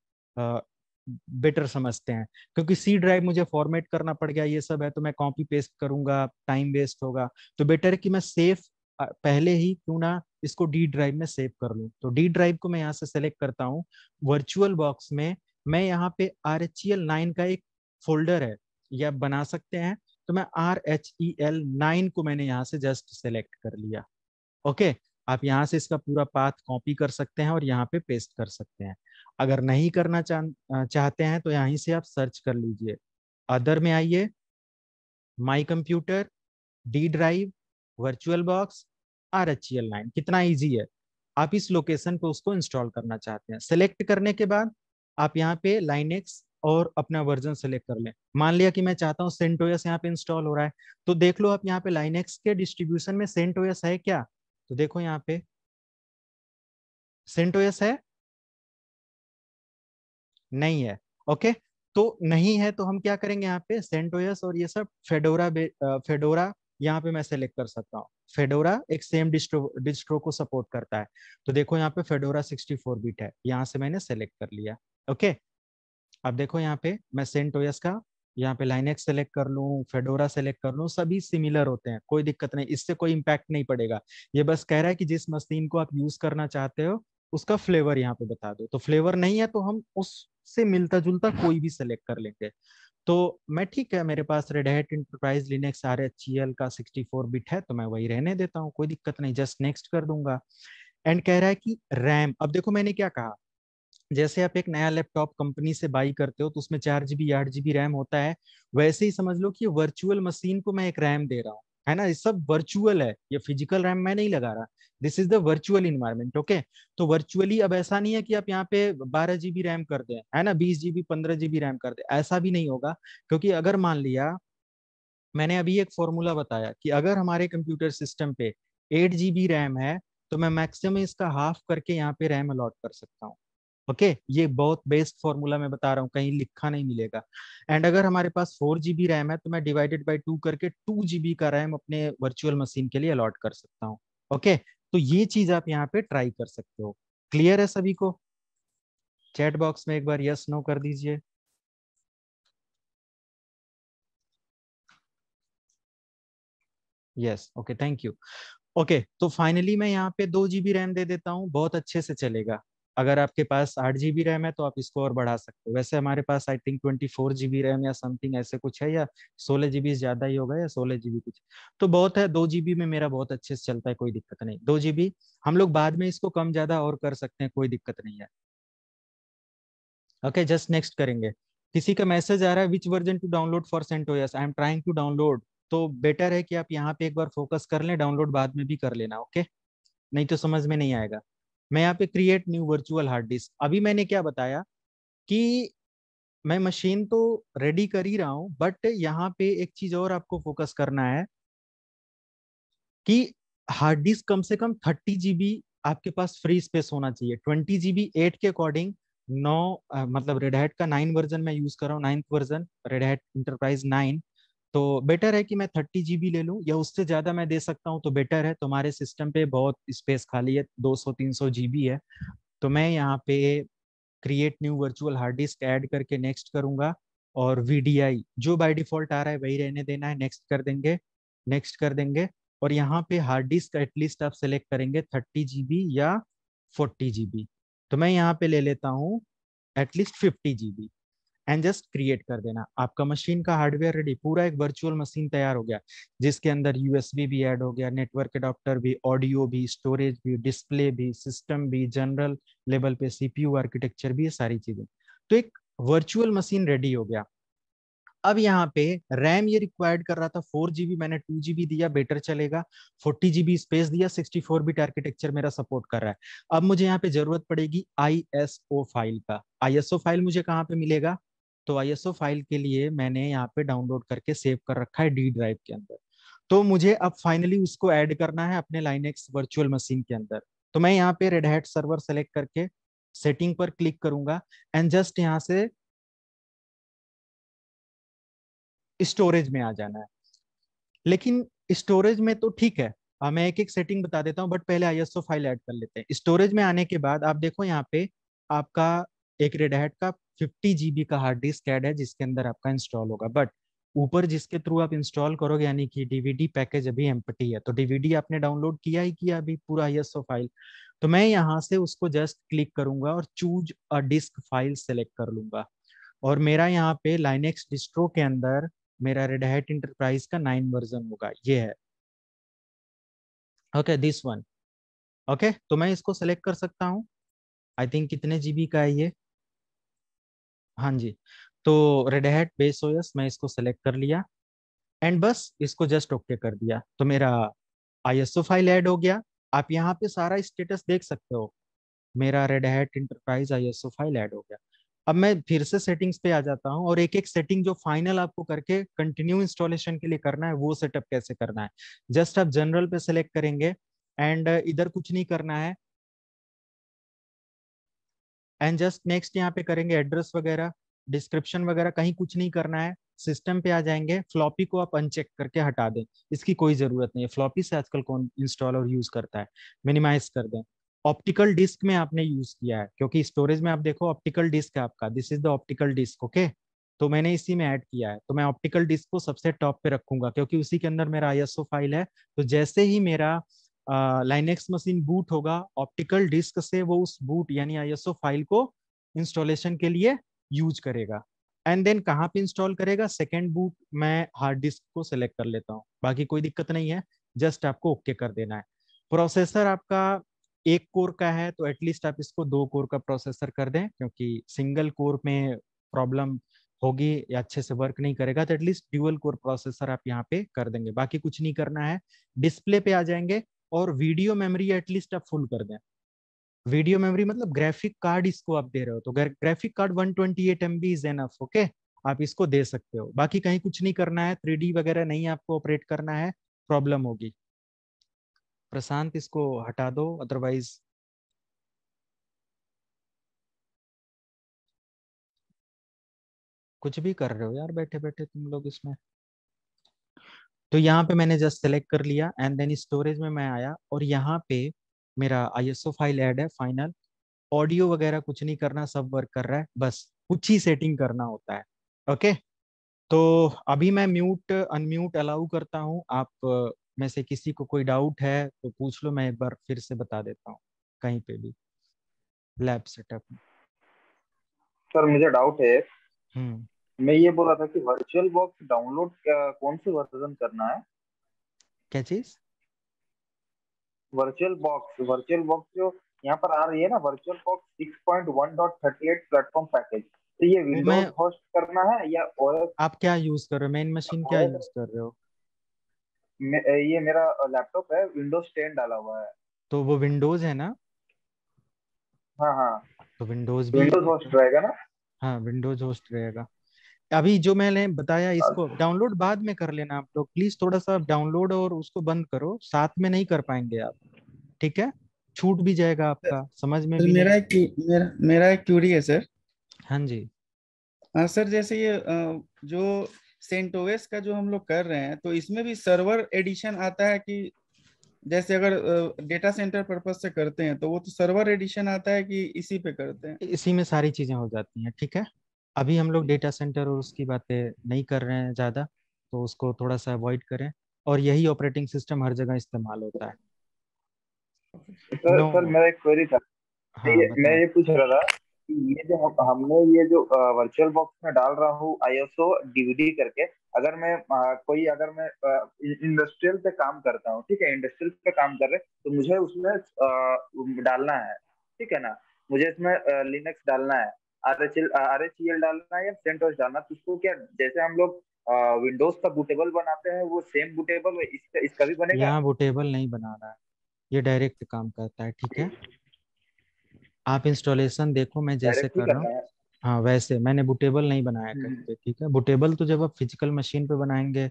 बेटर समझते हैं। क्योंकि सी ड्राइव मुझे फॉर्मेट करना पड़ गया, ये सब है, तो मैं कॉपी पेस्ट करूंगा, टाइम वेस्ट होगा। तो बेटर है कि मैं सेफ पहले ही क्यों ना इसको डी ड्राइव में सेव कर लूं। तो डी ड्राइव को मैं यहाँ से सेलेक्ट करता हूँ। वर्चुअल बॉक्स में मैं यहाँ पे RHEL9 का एक फोल्डर है, ये आप बना सकते हैं। तो मैं RHEL9 को मैंने यहाँ से जस्ट सेलेक्ट कर लिया। ओके, आप यहाँ से इसका पूरा पाथ कॉपी कर सकते हैं और यहाँ पे पेस्ट कर सकते हैं। अगर नहीं करना चाहते हैं तो यहीं से आप सर्च कर लीजिए, अदर में आइए, my computer, D drive, virtual box, RHEL9। कितना इजी है। आप इस लोकेशन पे उसको इंस्टॉल करना चाहते हैं। सेलेक्ट करने के बाद आप यहाँ पे लाइनेक्स और अपना वर्जन सेलेक्ट कर लें। मान लिया कि मैं चाहता हूँ CentOS यहाँ पे इंस्टॉल हो रहा है, तो देख लो आप यहाँ पे लाइनेक्स के डिस्ट्रीब्यूशन में CentOS है क्या। तो देखो यहाँ पे CentOS है, नहीं है। ओके, तो नहीं है तो हम क्या करेंगे, यहाँ पे CentOS और ये सब फेडोरा यहाँ पे मैं सेलेक्ट कर सकता हूँ। फेडोरा एक सेम डिस्ट्रो को सपोर्ट करता है। तो देखो यहाँ पे फेडोरा 64 बिट है, यहाँ से मैंने सेलेक्ट कर लिया। ओके, अब देखो यहाँ पे मैं CentOS का यहाँ पे लाइनेक्स सेलेक्ट कर लूँ, फेडोरा सेलेक्ट कर लूँ, सभी सिमिलर होते हैं, कोई दिक्कत नहीं, इससे कोई इम्पैक्ट नहीं पड़ेगा। ये बस कह रहा है कि जिस मशीन को आप यूज करना चाहते हो उसका फ्लेवर यहाँ पे बता दो। तो फ्लेवर नहीं है तो हम उससे मिलता जुलता कोई भी सेलेक्ट कर लेंगे। तो मैं ठीक है, मेरे पास Red Hat Enterprise Linux RHEL का 64 बिट है, तो मैं वही रहने देता हूँ, कोई दिक्कत नहीं, जस्ट नेक्स्ट कर दूंगा। एंड कह रहा है कि रैम, अब देखो मैंने क्या कहा, जैसे आप एक नया लैपटॉप कंपनी से बाई करते हो तो उसमें 4 GB 8 GB रैम होता है, वैसे ही समझ लो कि वर्चुअल मशीन को मैं एक रैम दे रहा हूँ, है ना। ये सब वर्चुअल है, ये फिजिकल रैम मैं नहीं लगा रहा। This is the virtual environment. Okay, तो वर्चुअली अब ऐसा नहीं है कि आप यहाँ पे 12 GB रैम कर दें, है ना, 20 GB 15 GB रैम कर दे, ऐसा भी नहीं होगा। क्योंकि अगर मान लिया, मैंने अभी एक फॉर्मूला बताया कि अगर हमारे कंप्यूटर सिस्टम पे 8 GB रैम है तो मैं मैक्सिमम इसका हाफ करके यहाँ पे रैम अलॉट कर सकता हूँ। ओके, ये बहुत बेस्ट फॉर्मूला मैं बता रहा हूँ, कहीं लिखा नहीं मिलेगा। एंड अगर हमारे पास 4 GB रैम है तो मैं डिवाइडेड बाई 2 करके 2 GB का रैम अपने वर्चुअल मशीन के लिए अलॉट कर सकता हूँ। ओके, तो ये चीज आप यहाँ पे ट्राई कर सकते हो। क्लियर है सभी को? चैट बॉक्स में एक बार यस नो कर दीजिए। Yes, okay, thank you. Okay, तो फाइनली मैं यहाँ पे 2 GB रैम दे देता हूँ, बहुत अच्छे से चलेगा। अगर आपके पास 8 GB रैम है तो आप इसको और बढ़ा सकते हो। वैसे हमारे पास आई थिंक 24 GB रैम या समथिंग ऐसे कुछ है, या 16 GB ज्यादा ही होगा, या 16 GB कुछ, तो बहुत है। 2 GB में मेरा बहुत अच्छे से चलता है, कोई दिक्कत नहीं। 2 GB हम लोग बाद में इसको कम ज्यादा और कर सकते हैं, कोई दिक्कत नहीं है। ओके, जस्ट नेक्स्ट करेंगे। किसी का मैसेज आ रहा है, which version to download for CentOS, I am trying to download. तो बेटर है कि आप यहाँ पे एक बार फोकस कर लें, डाउनलोड बाद में भी कर लेना। ओके, नहीं तो समझ में नहीं आएगा। मैं यहाँ पे create new virtual hard disk, अभी मैंने क्या बताया कि मैं मशीन तो रेडी कर ही रहा हूँ, बट यहाँ पे एक चीज और आपको फोकस करना है कि हार्ड डिस्क कम से कम 30 GB आपके पास फ्री स्पेस होना चाहिए। 20 GB 8 के अकॉर्डिंग, 9 मतलब रेड हैट का 9 वर्जन मैं यूज कर रहा हूँ, 9th version red Hat enterprise 9। तो बेटर है कि मैं 30 GB ले लूँ, या उससे ज्यादा मैं दे सकता हूँ तो बेटर है। तुम्हारे सिस्टम पे बहुत स्पेस खाली है, 200-300 GB है। तो मैं यहाँ पे create new virtual hard disk add करके नेक्स्ट करूंगा, और VDI जो बाय डिफॉल्ट आ रहा है वही रहने देना है, नेक्स्ट कर देंगे, नेक्स्ट कर देंगे। और यहाँ पे हार्ड डिस्क एटलीस्ट आप सेलेक्ट करेंगे 30 GB या 40 GB। तो मैं यहाँ पे ले लेता हूँ at least 50 GB, and just create कर देना। आपका मशीन का हार्डवेयर रेडी, पूरा एक वर्चुअल मशीन तैयार हो गया, जिसके अंदर USB भी ऐड हो गया, नेटवर्क अडॉप्टर भी, ऑडियो भी, स्टोरेज भी, डिस्प्ले भी, सिस्टम भी, जनरल लेवल पे CPU आर्किटेक्चर भी, ये सारी चीजें। तो एक वर्चुअल मशीन रेडी हो गया। अब यहाँ पे रैम ये रिक्वायर्ड कर रहा था 4 GB, मैंने 2 GB दिया, बेटर चलेगा। 40 GB स्पेस दिया, 64 बिट आर्किटेक्चर मेरा सपोर्ट कर रहा है। अब मुझे यहाँ पे जरूरत पड़ेगी ISO फाइल का। ISO फाइल मुझे कहाँ पे मिलेगा? तो ISO फाइल के लिए मैंने यहाँ पे डाउनलोड करके सेव कर रखा है डी ड्राइव के अंदर। तो मुझे अब फाइनली उसको ऐड करना है अपने लाइनेक्स वर्चुअल मशीन के अंदर। तो मैं यहाँ पे रेड हैट सर्वर सेलेक्ट करके सेटिंग पर क्लिक करूंगा, एंड जस्ट यहाँ से स्टोरेज में आ जाना है। लेकिन स्टोरेज में तो ठीक है। मैं एक एक सेटिंग बता देता हूँ, बट पहले आईएसओ फाइल ऐड कर लेते हैं। स्टोरेज में आने के बाद आप देखो यहाँ पे आपका एक रेड हैट का 50 GB का हार्ड डिस्क ऐड है, जिसके अंदर आपका इंस्टॉल होगा। बट ऊपर जिसके थ्रू आप इंस्टॉल करोगे, यानी कि डीवीडी पैकेज अभी एम्प्टी है, तो डीवीडी आपने डाउनलोड किया ही किया अभी पूरा आईएसओ फाइल। तो मैं यहाँ से उसको जस्ट क्लिक करूंगा और choose a disc file select कर लूंगा। और मेरा यहाँ पे लाइनेक्स डिस्ट्रो के अंदर मेरा रेड हैट इंटरप्राइज का 9 वर्जन होगा, ये है। Okay, this one. ओके, तो मैं इसको सेलेक्ट कर सकता हूँ। आई थिंक कितने जीबी का है ये? हाँ जी। तो रेड हैट बेस ओएस मैं इसको सेलेक्ट कर लिया एंड बस इसको जस्ट ओके कर दिया, तो मेरा आईएसओ फाइल ऐड हो गया। आप यहाँ पे सारा स्टेटस देख सकते हो, मेरा red Hat enterprise ISO file add हो गया। अब मैं फिर से सेटिंग्स पे आ जाता हूँ और एक एक सेटिंग जो फाइनल आपको करके कंटिन्यू इंस्टॉलेशन के लिए करना है, वो सेटअप कैसे करना है। जस्ट आप जनरल पे सेलेक्ट करेंगे एंड इधर कुछ नहीं करना है, एंड जस्ट नेक्स्ट यहाँ पे करेंगे। एड्रेस वगैरह, डिस्क्रिप्शन वगैरह कहीं कुछ नहीं करना है। सिस्टम पे आ जाएंगे, फ्लॉपी को आप अनचेक करके हटा दें, इसकी कोई जरूरत नहीं है। फ्लॉपी से आजकल कौन इंस्टॉल और यूज करता है। मिनिमाइज कर दें। ऑप्टिकल डिस्क में आपने यूज किया है, क्योंकि स्टोरेज में आप देखो ऑप्टिकल डिस्क है आपका, this is the optical disk. Okay, तो मैंने इसी में ऐड किया है, तो मैं ऑप्टिकल डिस्क को सबसे टॉप पे रखूंगा, क्योंकि उसी के अंदर मेरा आईएसओ फाइल है। तो जैसे ही मेरा लाइनेक्स मशीन बूट होगा, ऑप्टिकल डिस्क से वो उस बूट यानी आईएसओ फाइल को इंस्टॉलेशन के लिए यूज करेगा। एंड देन कहाँ पे इंस्टॉल करेगा? सेकेंड बूट मैं हार्ड डिस्क को सिलेक्ट कर लेता हूँ, बाकी कोई दिक्कत नहीं है, जस्ट आपको ओके कर देना है। प्रोसेसर आपका 1 कोर का है, तो एटलीस्ट आप इसको 2 कोर का प्रोसेसर कर दें, क्योंकि सिंगल कोर में प्रॉब्लम होगी या अच्छे से वर्क नहीं करेगा, तो एटलीस्ट ड्यूअल कोर प्रोसेसर आप यहाँ पे कर देंगे। बाकी कुछ नहीं करना है। डिस्प्ले पे आ जाएंगे और वीडियो मेमोरी एटलीस्ट आप फुल कर दें। वीडियो मेमोरी मतलब ग्राफिक कार्ड इसको आप दे रहे हो, तो graphic card 128 MB is enough. Okay, आप इसको दे सकते हो। बाकी कहीं कुछ नहीं करना है, 3D वगैरह नहीं आपको ऑपरेट करना है, प्रॉब्लम होगी। प्रशांत इसको हटा दो, अदरवाइज कुछ भी कर रहे हो यार बैठे बैठे तुम लोग इसमें। तो यहाँ पे मैंने जस्ट सेलेक्ट कर लिया एंड देन स्टोरेज में मैं आया और यहाँ पे मेरा आईएसओ फाइल ऐड है फाइनल। ऑडियो वगैरह कुछ नहीं करना, सब वर्क कर रहा है, बस कुछ ही सेटिंग करना होता है। ओके, तो अभी मैं म्यूट अनम्यूट अलाउ करता हूँ। आप में से किसी को कोई डाउट है तो पूछ लो, मैं एक बार फिर से बता देता हूँ कहीं पे भी लैब सेटअप में। सर मुझे डाउट है, हम्म, मैं ये बोल रहा था कि वर्चुअल बॉक्स डाउनलोड कौन से वर्जन करना है? क्या चीज? वर्चुअल बॉक्स जो यहाँ पर आ रही है ना, वर्चुअल बॉक्स 6.1.38 प्लेटफॉर्म पैकेज, तो ये वो विंडोज मैं, होस्ट करना है या ओएस? आप क्या यूज कर रहे हो, मेन मशीन क्या यूज कर रहे हो? ये मेरा लैपटॉप है, विंडोज 10 डाला हुआ है। तो वो विंडोज है ना? हाँ हाँ, तो विंडोज भी विंडोज होस्ट रहेगा ना? हाँ, विंडोज होस्ट रहेगा। अभी जो मैंने बताया इसको डाउनलोड बाद में कर लेना आप लोग प्लीज। थोड़ा सा डाउनलोड और उसको बंद करो, साथ में नहीं कर पाएंगे आप, ठीक है? छूट भी जाएगा आपका, समझ में सर भी नहीं। मेरा एक क्यूरी है सर। हाँ जी। हाँ सर, जैसे ये जो सेंटोवेस का जो हम लोग कर रहे हैं, तो इसमें भी सर्वर एडिशन आता है कि जैसे अगर डेटा सेंटर पर्पज से करते हैं तो वो तो सर्वर एडिशन आता है कि इसी पे करते हैं? इसी में सारी चीजें हो जाती हैं, ठीक है? अभी हम लोग डेटा सेंटर और उसकी बातें नहीं कर रहे हैं ज्यादा, तो उसको थोड़ा सा अवॉइड करें। और यही ऑपरेटिंग सिस्टम हर जगह इस्तेमाल होता है। सर नो, सर मेरा एक क्वेरी था। हाँ मैं बताएं। ये पूछ रहा था कि ये जो हमने ये जो वर्चुअल बॉक्स में डाल रहा हूँ आईएसओ डीवीडी करके, अगर मैं अगर मैं इंडस्ट्रियल पे काम करता हूँ, ठीक है, इंडस्ट्रियल पे काम कर रहे तो मुझे उसमें डालना है, ठीक है ना, मुझे इसमें लिनक्स डालना है, आरएचईएल डालना है या सेंटोस डालना है, तो उसको क्या जैसे हम लोग विंडोज का बूटेबल बनाते हैं वो सेम बूटेबल इसका भी बनेगा? यहाँ बूटेबल नहीं बना रहा है, ये डायरेक्ट काम करता है, ठीक है? आप इंस्टॉलेशन देखो मैं जैसे डायरेक्ट ही कर रहा हूँ। करना है? हाँ, वैसे मैंने बूटेबल नहीं बनाया कहीं हम्म। पे, ठीक है? बूटेबल तो जब आप फिजिकल मशीन पे बनाएंगे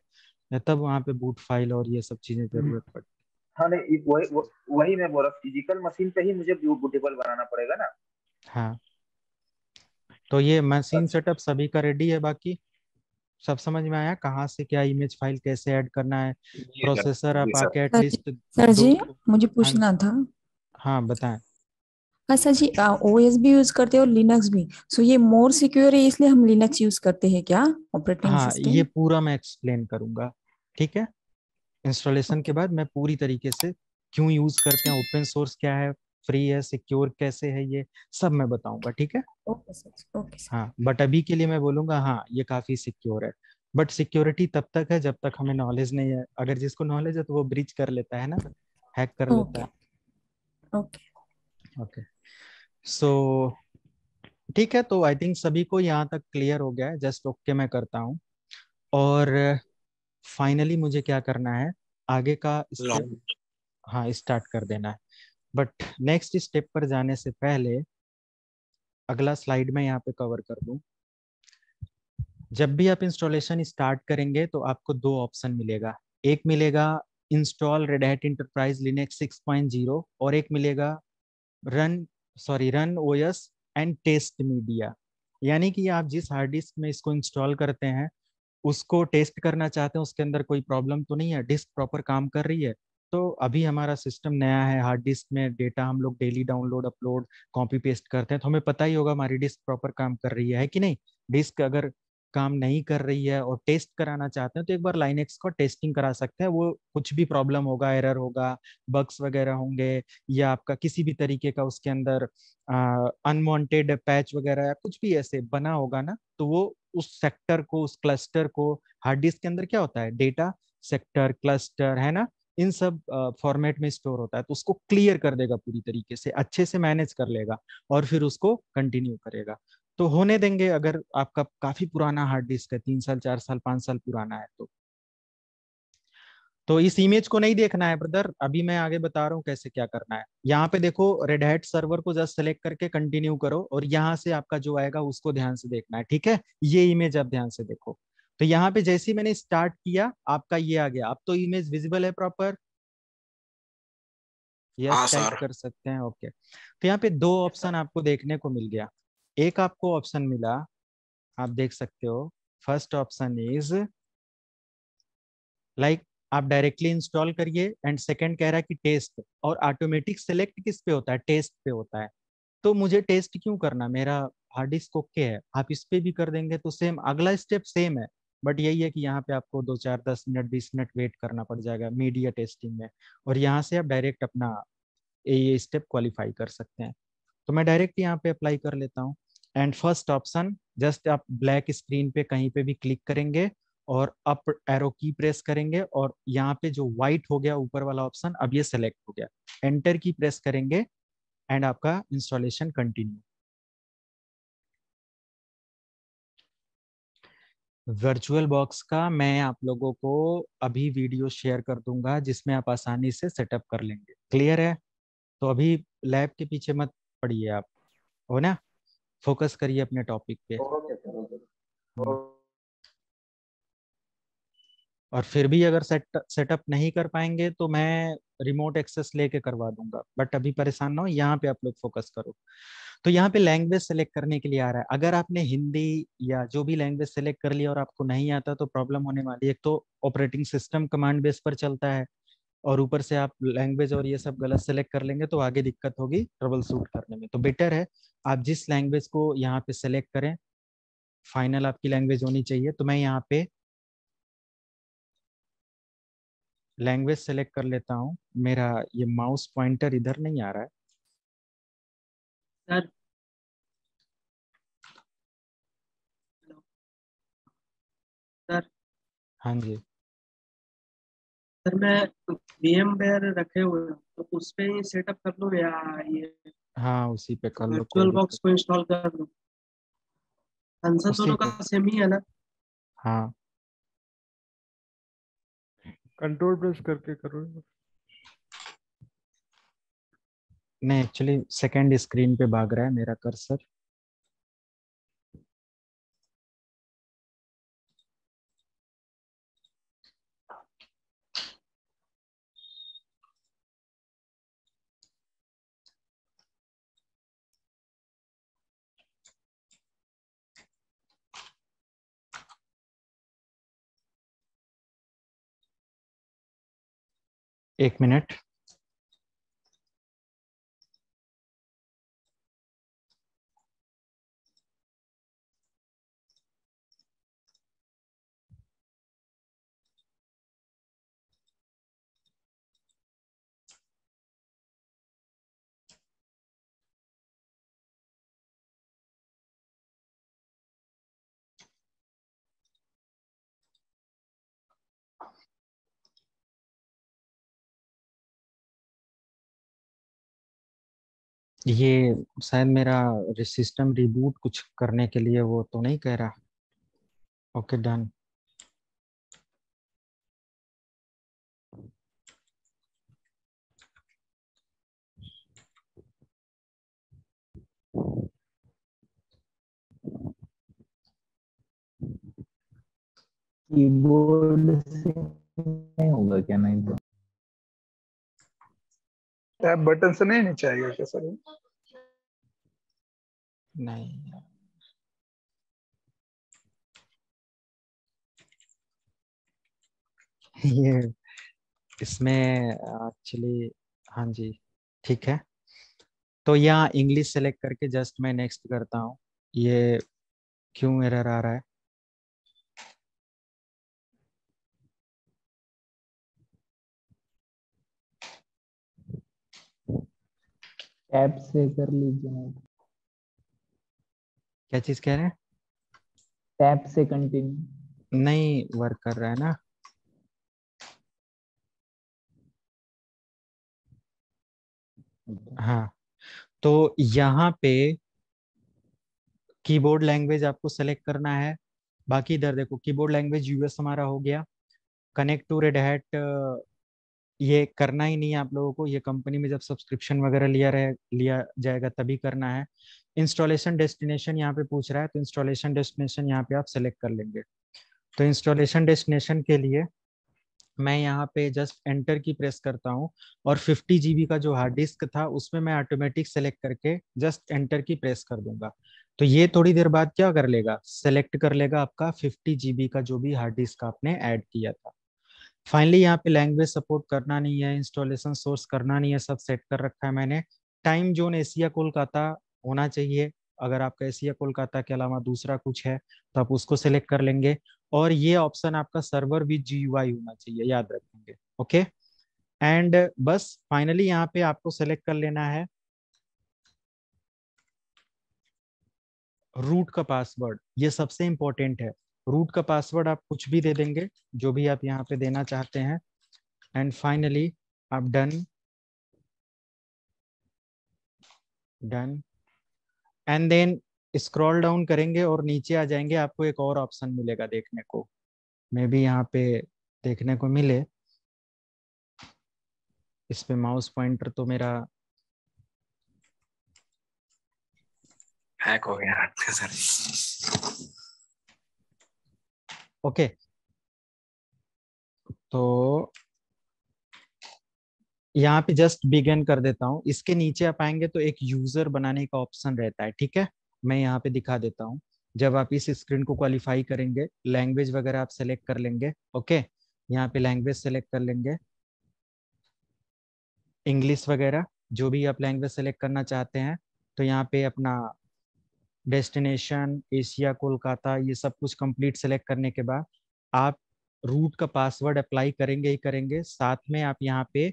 या तब वहाँ पे बूट फाइल और ये सब चीजें जरूरत पड़ती हाँ नहीं, वही मैं बोल रहा हूँ, फिजिकल मशीन पे ही मुझे बूटेबल बनाना पड़ेगा ना? है। हाँ, तो ये मशीन अच्छा। सेटअप सभी का रेडी है बाकी? सब समझ में आया कहाँ से क्या इमेज फाइल कैसे ऐड करना है? जी सर, प्रोसेसर आप जी सर। आके सर एटलीस्ट सर दो। जी, मुझे हाँ पूछना था। हाँ बताएं। हाँ सर जी, ओएस भी यूज करते हैं और लिनक्स भी। सो ये मोर सिक्योर है इसलिए हम लिनक्स यूज करते हैं क्या, ऑपरेटिंग हाँ ये सिस्टम? पूरा मैं एक्सप्लेन करूंगा, ठीक है? इंस्टॉलेशन के ओके। बाद मैं पूरी तरीके से क्यों यूज करते हैं, ओपन सोर्स क्या है, फ्री है, सिक्योर कैसे है, ये सब मैं बताऊंगा, ठीक है? Okay sir, okay sir. हाँ बट अभी के लिए मैं बोलूंगा हाँ ये काफी सिक्योर है। बट सिक्योरिटी तब तक है जब तक हमें नॉलेज नहीं है। अगर जिसको नॉलेज है तो वो ब्रीच कर लेता है ना, हैक कर लेता ओके। है। ओके। ओके सो ठीक है, तो आई थिंक सभी को यहाँ तक क्लियर हो गया है। जस्ट ओके मैं करता हूँ। और फाइनली मुझे क्या करना है, आगे का स्टेप हाँ स्टार्ट कर देना है। बट नेक्स्ट स्टेप पर जाने से पहले अगला स्लाइड में यहाँ पे कवर कर दूं। जब भी आप इंस्टॉलेशन स्टार्ट करेंगे तो आपको दो ऑप्शन मिलेगा। एक मिलेगा install Red Hat Enterprise Linux 6.0 और एक मिलेगा run OS and test media. यानी कि आप जिस हार्ड डिस्क में इसको इंस्टॉल करते हैं उसको टेस्ट करना चाहते हैं, उसके अंदर कोई प्रॉब्लम तो नहीं है, डिस्क प्रॉपर काम कर रही है। तो अभी हमारा सिस्टम नया है, हार्ड डिस्क में डेटा हम लोग daily download upload copy paste करते हैं, तो हमें पता ही होगा हमारी डिस्क प्रॉपर काम कर रही है कि नहीं। डिस्क अगर काम नहीं कर रही है और टेस्ट कराना चाहते हैं तो एक बार लाइनेक्स का टेस्टिंग करा सकते हैं। वो कुछ भी प्रॉब्लम होगा, एरर होगा, बग्स वगैरह होंगे, या आपका किसी भी तरीके का उसके अंदर अनवांटेड पैच वगैरह या कुछ भी ऐसे बना होगा ना, तो वो उस सेक्टर को, उस क्लस्टर को, हार्ड डिस्क के अंदर क्या होता है, डेटा सेक्टर क्लस्टर है ना, इन सब फॉर्मेट में स्टोर होता है, तो उसको क्लियर कर देगा, पूरी तरीके से अच्छे से मैनेज कर लेगा और फिर उसको कंटिन्यू करेगा। तो होने देंगे, अगर आपका काफी पुराना हार्ड डिस्क है, 3 साल 4 साल 5 साल पुराना है तो इस इमेज को नहीं देखना है ब्रदर, अभी मैं आगे बता रहा हूँ कैसे क्या करना है। यहाँ पे देखो, रेड हैट सर्वर को जस्ट सेलेक्ट करके कंटिन्यू करो और यहाँ से आपका जो आएगा उसको ध्यान से देखना है, ठीक है? ये इमेज आप ध्यान से देखो। तो यहाँ पे जैसे ही मैंने स्टार्ट किया आपका ये आ गया। अब तो इमेज विजिबल है प्रॉपर? यस टाइप कर सकते हैं, ओके। तो यहाँ पे दो ऑप्शन आपको देखने को मिल गया। एक आपको ऑप्शन मिला, आप देख सकते हो, फर्स्ट ऑप्शन इज लाइक आप डायरेक्टली इंस्टॉल करिए, एंड सेकंड कह रहा है कि टेस्ट, और ऑटोमेटिक सेलेक्ट किस पे होता है, टेस्ट पे होता है। तो मुझे टेस्ट क्यों करना, मेरा हार्ड डिस्क ओके है, आप इस पे भी कर देंगे तो सेम अगला स्टेप सेम है। बट यही है कि यहाँ पे आपको 2 4 10 मिनट 20 मिनट वेट करना पड़ जाएगा मीडिया टेस्टिंग में, और यहाँ से आप डायरेक्ट अपना ये स्टेप क्वालिफाई कर सकते हैं। तो मैं डायरेक्ट यहाँ पे अप्लाई कर लेता हूँ। एंड फर्स्ट ऑप्शन, जस्ट आप ब्लैक स्क्रीन पे कहीं पे भी क्लिक करेंगे और अप एरो की प्रेस करेंगे, और यहाँ पे जो व्हाइट हो गया ऊपर वाला ऑप्शन, अब ये सेलेक्ट हो गया, एंटर की प्रेस करेंगे एंड आपका इंस्टॉलेशन कंटिन्यू। वर्चुअल बॉक्स का मैं आप लोगों को अभी वीडियो शेयर कर दूंगा जिसमें आप आसानी से सेटअप कर लेंगे। क्लियर है? तो अभी लैब के पीछे मत पड़िए आप, हो ना, फोकस करिए अपने टॉपिक पे। Okay sir, okay. हम्म। और फिर भी अगर सेटअप नहीं कर पाएंगे तो मैं रिमोट एक्सेस लेके करवा दूंगा, बट अभी परेशान ना हो, यहाँ पे आप लोग फोकस करो। तो यहाँ पे लैंग्वेज सेलेक्ट करने के लिए आ रहा है। अगर आपने हिंदी या जो भी लैंग्वेज सेलेक्ट कर लिया और आपको नहीं आता तो प्रॉब्लम होने वाली है। एक तो ऑपरेटिंग सिस्टम कमांड बेस पर चलता है, और ऊपर से आप लैंग्वेज और ये सब गलत सेलेक्ट कर लेंगे तो आगे दिक्कत होगी ट्रबल शूट करने में। तो बेटर है आप जिस लैंग्वेज को यहाँ पे सेलेक्ट करें, फाइनल आपकी लैंग्वेज होनी चाहिए। तो मैं यहाँ पे लैंग्वेज सेलेक्ट कर लेता हूँ। मेरा ये माउस पॉइंटर इधर नहीं आ रहा है। सर सर हाँ जी, सर मैं VMware रखे हुए हैं तो उस पे ही सेटअप कर लूँ या ये हाँ उसी पे कर लो, कोई वर्चुअल दिक्कत। बॉक्स को इंस्टॉल कर लूँ? आंसर उसी दोनों का पे, सेम ही है ना? हाँ कंट्रोल प्रेस करके करो। नहीं, एक्चुअली सेकंड स्क्रीन पे भाग रहा है मेरा कर्सर। एक मिनट। ये शायद मेरा सिस्टम रिबूट कुछ करने के लिए वो तो नहीं कह रहा। Okay done. कीबोर्ड से नहीं होगा क्या? नहीं तो टैब बटन से नहीं चाहिए क्या सर? नहीं, ये इसमें एक्चुअली, हाँ जी ठीक है। तो यहाँ इंग्लिश सेलेक्ट करके जस्ट मैं नेक्स्ट करता हूँ। ये क्यों एरर आ रहा है? टैब से कर लीजिए। नहीं क्या चीज कह रहे हैं? टैब से कंटिन्यू नहीं वर्क कर रहा है ना। हाँ, तो यहाँ पे कीबोर्ड लैंग्वेज आपको सेलेक्ट करना है। बाकी इधर देखो, कीबोर्ड लैंग्वेज यूएस हमारा हो गया। कनेक्ट टू रेड हैट ये करना ही नहीं है आप लोगों को, ये कंपनी में जब सब्सक्रिप्शन वगैरह लिया जाएगा तभी करना है। इंस्टॉलेशन डेस्टिनेशन यहाँ पे पूछ रहा है, तो इंस्टॉलेशन डेस्टिनेशन यहाँ पे आप सेलेक्ट कर लेंगे। तो इंस्टॉलेशन डेस्टिनेशन के लिए मैं यहाँ पे जस्ट एंटर की प्रेस करता हूँ, और 50 GB का जो हार्ड डिस्क था उसमें मैं ऑटोमेटिक सेलेक्ट करके जस्ट एंटर की प्रेस कर दूंगा। तो ये थोड़ी देर बाद क्या कर लेगा, सेलेक्ट कर लेगा आपका 50 GB का जो भी हार्ड डिस्क आपने ऐड किया था। फाइनली यहाँ पे लैंग्वेज सपोर्ट करना नहीं है, इंस्टॉलेशन सोर्स करना नहीं है, सब सेट कर रखा है मैंने। टाइम जोन एशिया कोलकाता होना चाहिए। अगर आपका एशिया कोलकाता के अलावा दूसरा कुछ है तो आप उसको सेलेक्ट कर लेंगे। और ये ऑप्शन आपका सर्वर विद GUI होना चाहिए, याद रखेंगे। ओके, एंड बस फाइनली यहाँ पे आपको सेलेक्ट कर लेना है रूट का पासवर्ड। ये सबसे इंपॉर्टेंट है। रूट का पासवर्ड आप कुछ भी दे देंगे, जो भी आप यहाँ पे देना चाहते हैं। एंड फाइनली आप done done, and then scroll down करेंगे और नीचे आ जाएंगे, आपको एक और ऑप्शन मिलेगा देखने को, मे भी यहाँ पे देखने को मिले। इस पे माउस पॉइंटर तो मेरा हैक हो गया सर। ओके, तो यहाँ पे जस्ट बिगिन कर देता हूँ। इसके नीचे आप आएंगे तो एक यूजर बनाने का ऑप्शन रहता है, ठीक है। मैं यहाँ पे दिखा देता हूँ। जब आप इस स्क्रीन को क्वालिफाई करेंगे, लैंग्वेज वगैरह आप सेलेक्ट कर लेंगे। ओके, यहाँ पे लैंग्वेज सेलेक्ट कर लेंगे, इंग्लिश वगैरह जो भी आप लैंग्वेज सेलेक्ट करना चाहते हैं। तो यहाँ पे अपना डेस्टिनेशन एशिया कोलकाता ये सब कुछ कंप्लीट सेलेक्ट करने के बाद आप रूट का पासवर्ड अप्लाई करेंगे ही करेंगे। साथ में आप यहाँ पे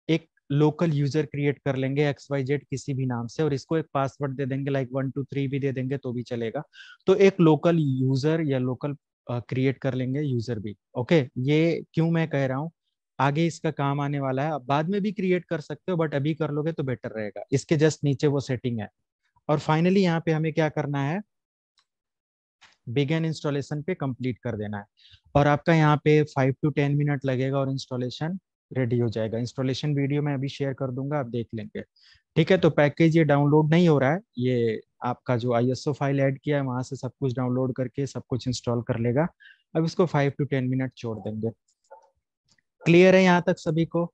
एक लोकल यूजर क्रिएट कर लेंगे XYZ किसी भी नाम से, और इसको एक पासवर्ड दे देंगे, लाइक 1 2 3 भी दे देंगे तो भी चलेगा। तो एक लोकल यूजर या लोकल क्रिएट कर लेंगे यूजर भी। ओके, ये क्यों मैं कह रहा हूँ, आगे इसका काम आने वाला है। अब बाद में भी क्रिएट कर सकते हो, बट अभी कर लोगे तो बेटर रहेगा। इसके जस्ट नीचे वो सेटिंग है। और फाइनली यहाँ पे हमें क्या करना है, बिगिन इंस्टॉलेशन पे कंप्लीट कर देना है। और आपका यहाँ पे 5 to 10 मिनट लगेगा और इंस्टॉलेशन रेडी हो जाएगा। इंस्टॉलेशन वीडियो मैं अभी शेयर कर दूंगा, आप देख लेंगे। ठीक है, तो पैकेज ये डाउनलोड नहीं हो रहा है, ये आपका जो ISO फाइल ऐड किया है वहां से सब कुछ डाउनलोड करके सब कुछ इंस्टॉल कर लेगा। अब इसको 5 to 10 मिनट छोड़ देंगे। क्लियर है यहाँ तक सभी को?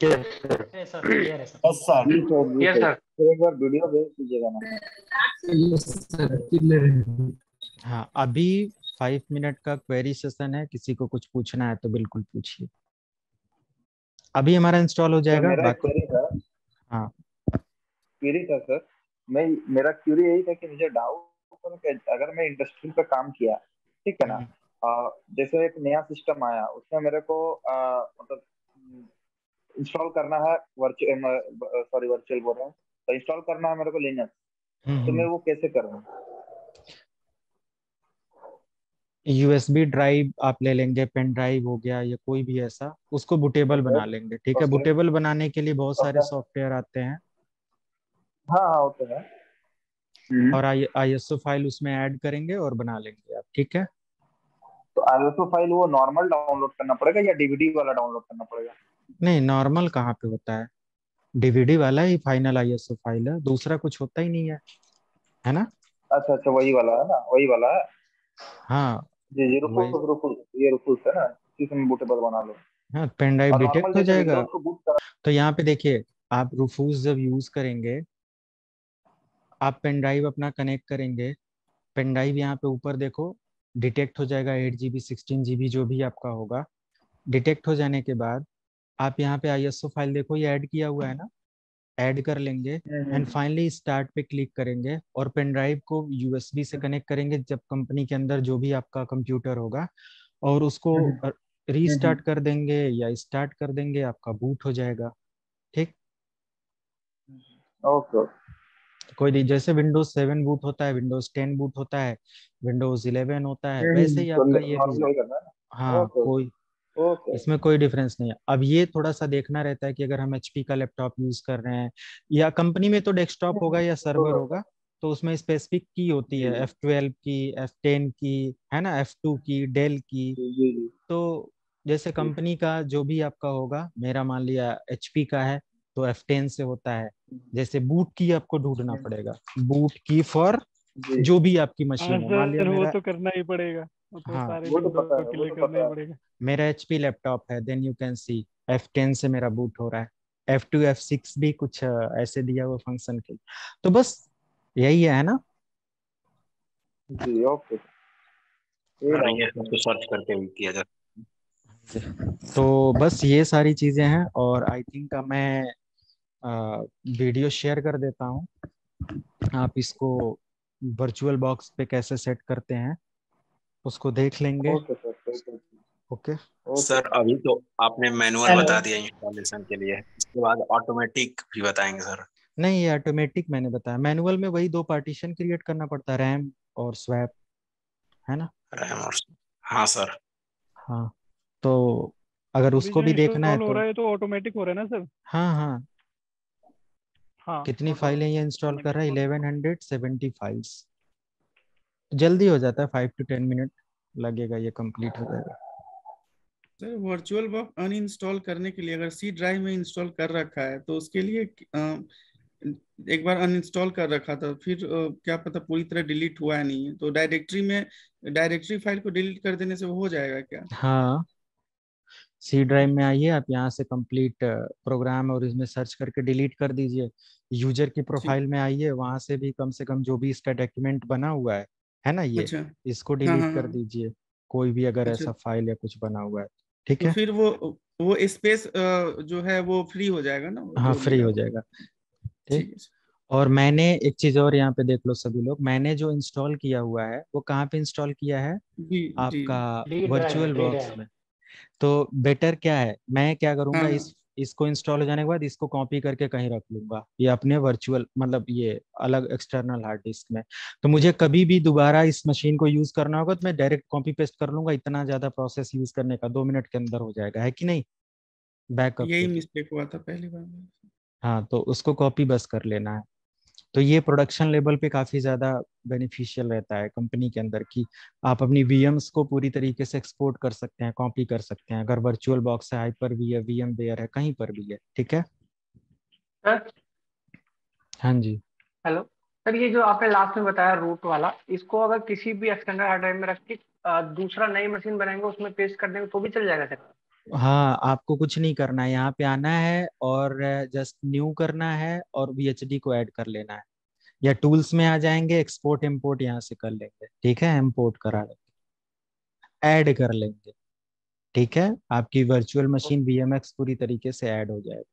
एक बार वीडियो भेज दीजिएगा ना। हाँ, अभी 5 मिनट का क्वेरी सेशन है, किसी को कुछ पूछना है तो बिल्कुल पूछिए। अभी हमारा इंस्टॉल हो सर जाएगा मेरा एक बाकी। क्वेरी था। हाँ क्वेरी था सर। मेरा क्वेरी यही था कि मुझे डाउट था कि अगर मैं इंडस्ट्री पे काम किया, ठीक है ना, जैसे एक नया सिस्टम आया उसमें मेरे को मतलब इंस्टॉल करना है वर्चुअल बोल रहा हूँ, तो इंस्टॉल करना है मेरे को लिनक्स, तो मैं वो कैसे करूँ? यूएसबी ड्राइव आप ले लेंगे, पेन ड्राइव हो गया या कोई भी ऐसा, उसको बूटेबल ओके बना लेंगे। ठीक है, ओके बूटेबल बनाने के लिए बहुत सारे ओके। सॉफ्टवेयर आते हैं हाँ हाँ वो तो है। और आईएसओ फाइल उसमें ऐड करेंगे और बना लेंगे आप। ठीक है, तो आईएसओ फाइल वो नॉर्मल डाउनलोड करना पड़ेगा या डीवीडी वाला डाउनलोड करना पड़ेगा? नहीं नॉर्मल कहाँ पे होता है, डीवीडी वाला ही फाइनल आईएसओ फाइल है, दूसरा कुछ होता ही नहीं है ना। अच्छा अच्छा, वही वाला है ना, वही वाला है। हाँ जी जी, वही। रुफुस रुफुस, ये रुफुस है ना, इसी में बूटेबल बना लो। हाँ पेन ड्राइव और नॉर्मल डिटेक्ट हो जैसे जाएगा। विंडोज को बूट कर। तो यहाँ पे देखिए, आप रूफूस जब यूज करेंगे, आप पेन ड्राइव अपना कनेक्ट करेंगे, पेन ड्राइव यहाँ पे ऊपर देखो डिटेक्ट हो जाएगा, 8 GB 16 GB जो भी आपका होगा। डिटेक्ट हो जाने के बाद आप यहाँ पे आईएसओ फाइल देखो, ये ऐड किया हुआ है ना, ऐड कर लेंगे एंड फाइनली स्टार्ट पे क्लिक करेंगे और पेन ड्राइव को यूएसबी से कनेक्ट करेंगे जब कंपनी के अंदर जो भी आपका कंप्यूटर होगा, और उसको रीस्टार्ट कर देंगे या स्टार्ट कर देंगे, आपका बूट हो जाएगा। ठीक, ओके। कोई नहीं, जैसे विंडोज 7 बूट होता है, विंडोज 10 बूट होता है, विंडोज 11 होता है, वैसे ही तो आपका ये भी नॉर्मल है। वही करना है ना? हाँ ओके कोई ओके। इसमें कोई डिफरेंस नहीं है। अब ये थोड़ा सा देखना रहता है कि अगर हम एचपी का लैपटॉप यूज कर रहे हैं या कंपनी में तो डेस्कटॉप होगा या सर्वर होगा, तो उसमें स्पेसिफिक की होती है, F12 की, F10 की, है ना, F2 की, डेल की। जी जी तो जैसे कंपनी का जो भी आपका होगा, मेरा मान लिया एचपी का है तो F10 से होता है। जैसे बूट की आपको ढूंढना पड़ेगा, बूट की फॉर जी। जो भी आपकी हाँ मशीन हो। मान लिया सर, वो मेरा, तो करना ही पड़ेगा, वो तो हाँ सारे वो तो विंडो पता है, के वो लिए तो करना पता ही है। पड़ेगा। मेरा एचपी लैपटॉप है, then you can see F10 से मेरा बूट हो रहा है, F2 F6 भी कुछ ऐसे दिया हुआ फंक्शन के। तो बस यही है ना। जी ओके। और ये सब तो सर्च करके भी किया जाता तो बस ये सारी चीजें हैं, और आई थिंक मैं वीडियो शेयर कर देता हूँ, आप इसको वर्चुअल बॉक्स पे कैसे सेट करते हैं उसको देख लेंगे। Okay sir. ओके है। सर अभी तो आपने मैनुअल बता दिया इंस्टॉलेशन के लिए, इसके बाद ऑटोमेटिक भी बताएंगे सर? नहीं, ये ऑटोमेटिक मैंने बताया, मैनुअल में वही 2 पार्टीशन क्रिएट करना पड़ता है, रैम और स्वैप, है ना। रैम और, हाँ सर। हाँ तो अगर अभी उसको जो भी देखना है इंस्टॉल हो तो, रहा है तो ऑटोमेटिक हो रहा है ना सर? हाँ हाँ, हाँ कितनी फाइलें ये इंस्टॉल कर ऑटोमेटिक रहा है, हो रहा 1170 फाइल्स। जल्दी हो जाता है, 5 to 10 मिनट लगेगा, ये कंप्लीट हो जाएगा। सर वर्चुअल बॉक्स अनइंस्टॉल करने के लिए अगर सी ड्राइव में इंस्टॉल कर रखा है तो उसके लिए एक बार अनइंस्टॉल कर रखा था, फिर क्या पता पूरी तरह डिलीट हुआ है नहीं है, तो डायरेक्टरी फाइल को डिलीट कर देने से वो हो जाएगा क्या? हाँ, सी ड्राइव में आइए आप, यहाँ से कंप्लीट प्रोग्राम और इसमें सर्च करके डिलीट कर दीजिए। यूजर की ठीक। प्रोफाइल में आइए, वहां से भी कम से कम जो भी इसका डॉक्यूमेंट बना हुआ है ना, ये अच्छा। इसको हाँ डिलीट हाँ कर हाँ। दीजिए, कोई भी अगर अच्छा, ऐसा फाइल या कुछ बना हुआ है। ठीक तो है, फिर वो स्पेस जो है वो फ्री हो जाएगा ना, वो हाँ जो फ्री लिया हो हुआ? जाएगा। ठीक, ठीक है सर। और मैंने एक चीज और यहाँ पे देख लो सभी लोग, मैंने जो इंस्टॉल किया हुआ है वो कहाँ पे इंस्टॉल किया है, जी जी। आपका डी ड्राइव में, वर्चुअल डी बॉक्स ड्राइव। में। तो बेटर क्या है, मैं क्या हाँ करूंगा, हाँ। इसको इंस्टॉल हो जाने के बाद इसको कॉपी करके कहीं रख लूंगा, ये अपने वर्चुअल मतलब ये अलग एक्सटर्नल हार्ड डिस्क में। तो मुझे कभी भी दोबारा इस मशीन को यूज करना होगा तो मैं डायरेक्ट कॉपी पेस्ट कर लूंगा, इतना ज्यादा प्रोसेस यूज करने का 2 मिनट के अंदर हो जाएगा, है कि नहीं, बैकअप यही के लिए। मिस्टेक हुआ था पहली बार में। हाँ तो उसको कॉपी बस कर लेना है। तो ये प्रोडक्शन लेवल पे काफी ज्यादा बेनिफिशियल रहता है कंपनी के अंदर कि आप अपनी वीएम्स को पूरी तरीके से एक्सपोर्ट कर सकते हैं, कॉपी कर सकते हैं, अगर वर्चुअल बॉक्स है, हाइपर वी है, वीएम वेयर है, कहीं पर भी है। ठीक है, सर हाँ जी। हेलो सर, ये जो आपने लास्ट में बताया रूट वाला, इसको अगर किसी भी एक्सटर्नल हार्ड ड्राइव में रख के दूसरा नई मशीन बनाएंगे उसमें पेस्ट कर देंगे तो भी चल जाएगा सर? हाँ आपको कुछ नहीं करना है, यहाँ पे आना है और जस्ट न्यू करना है और VHD को ऐड कर लेना है, या टूल्स में आ जाएंगे, एक्सपोर्ट इम्पोर्ट यहाँ से कर लेंगे। ठीक है, इम्पोर्ट करा लेंगे। ऐड कर लेंगे। ठीक है, आपकी वर्चुअल मशीन VMX पूरी तरीके से ऐड हो जाएगी।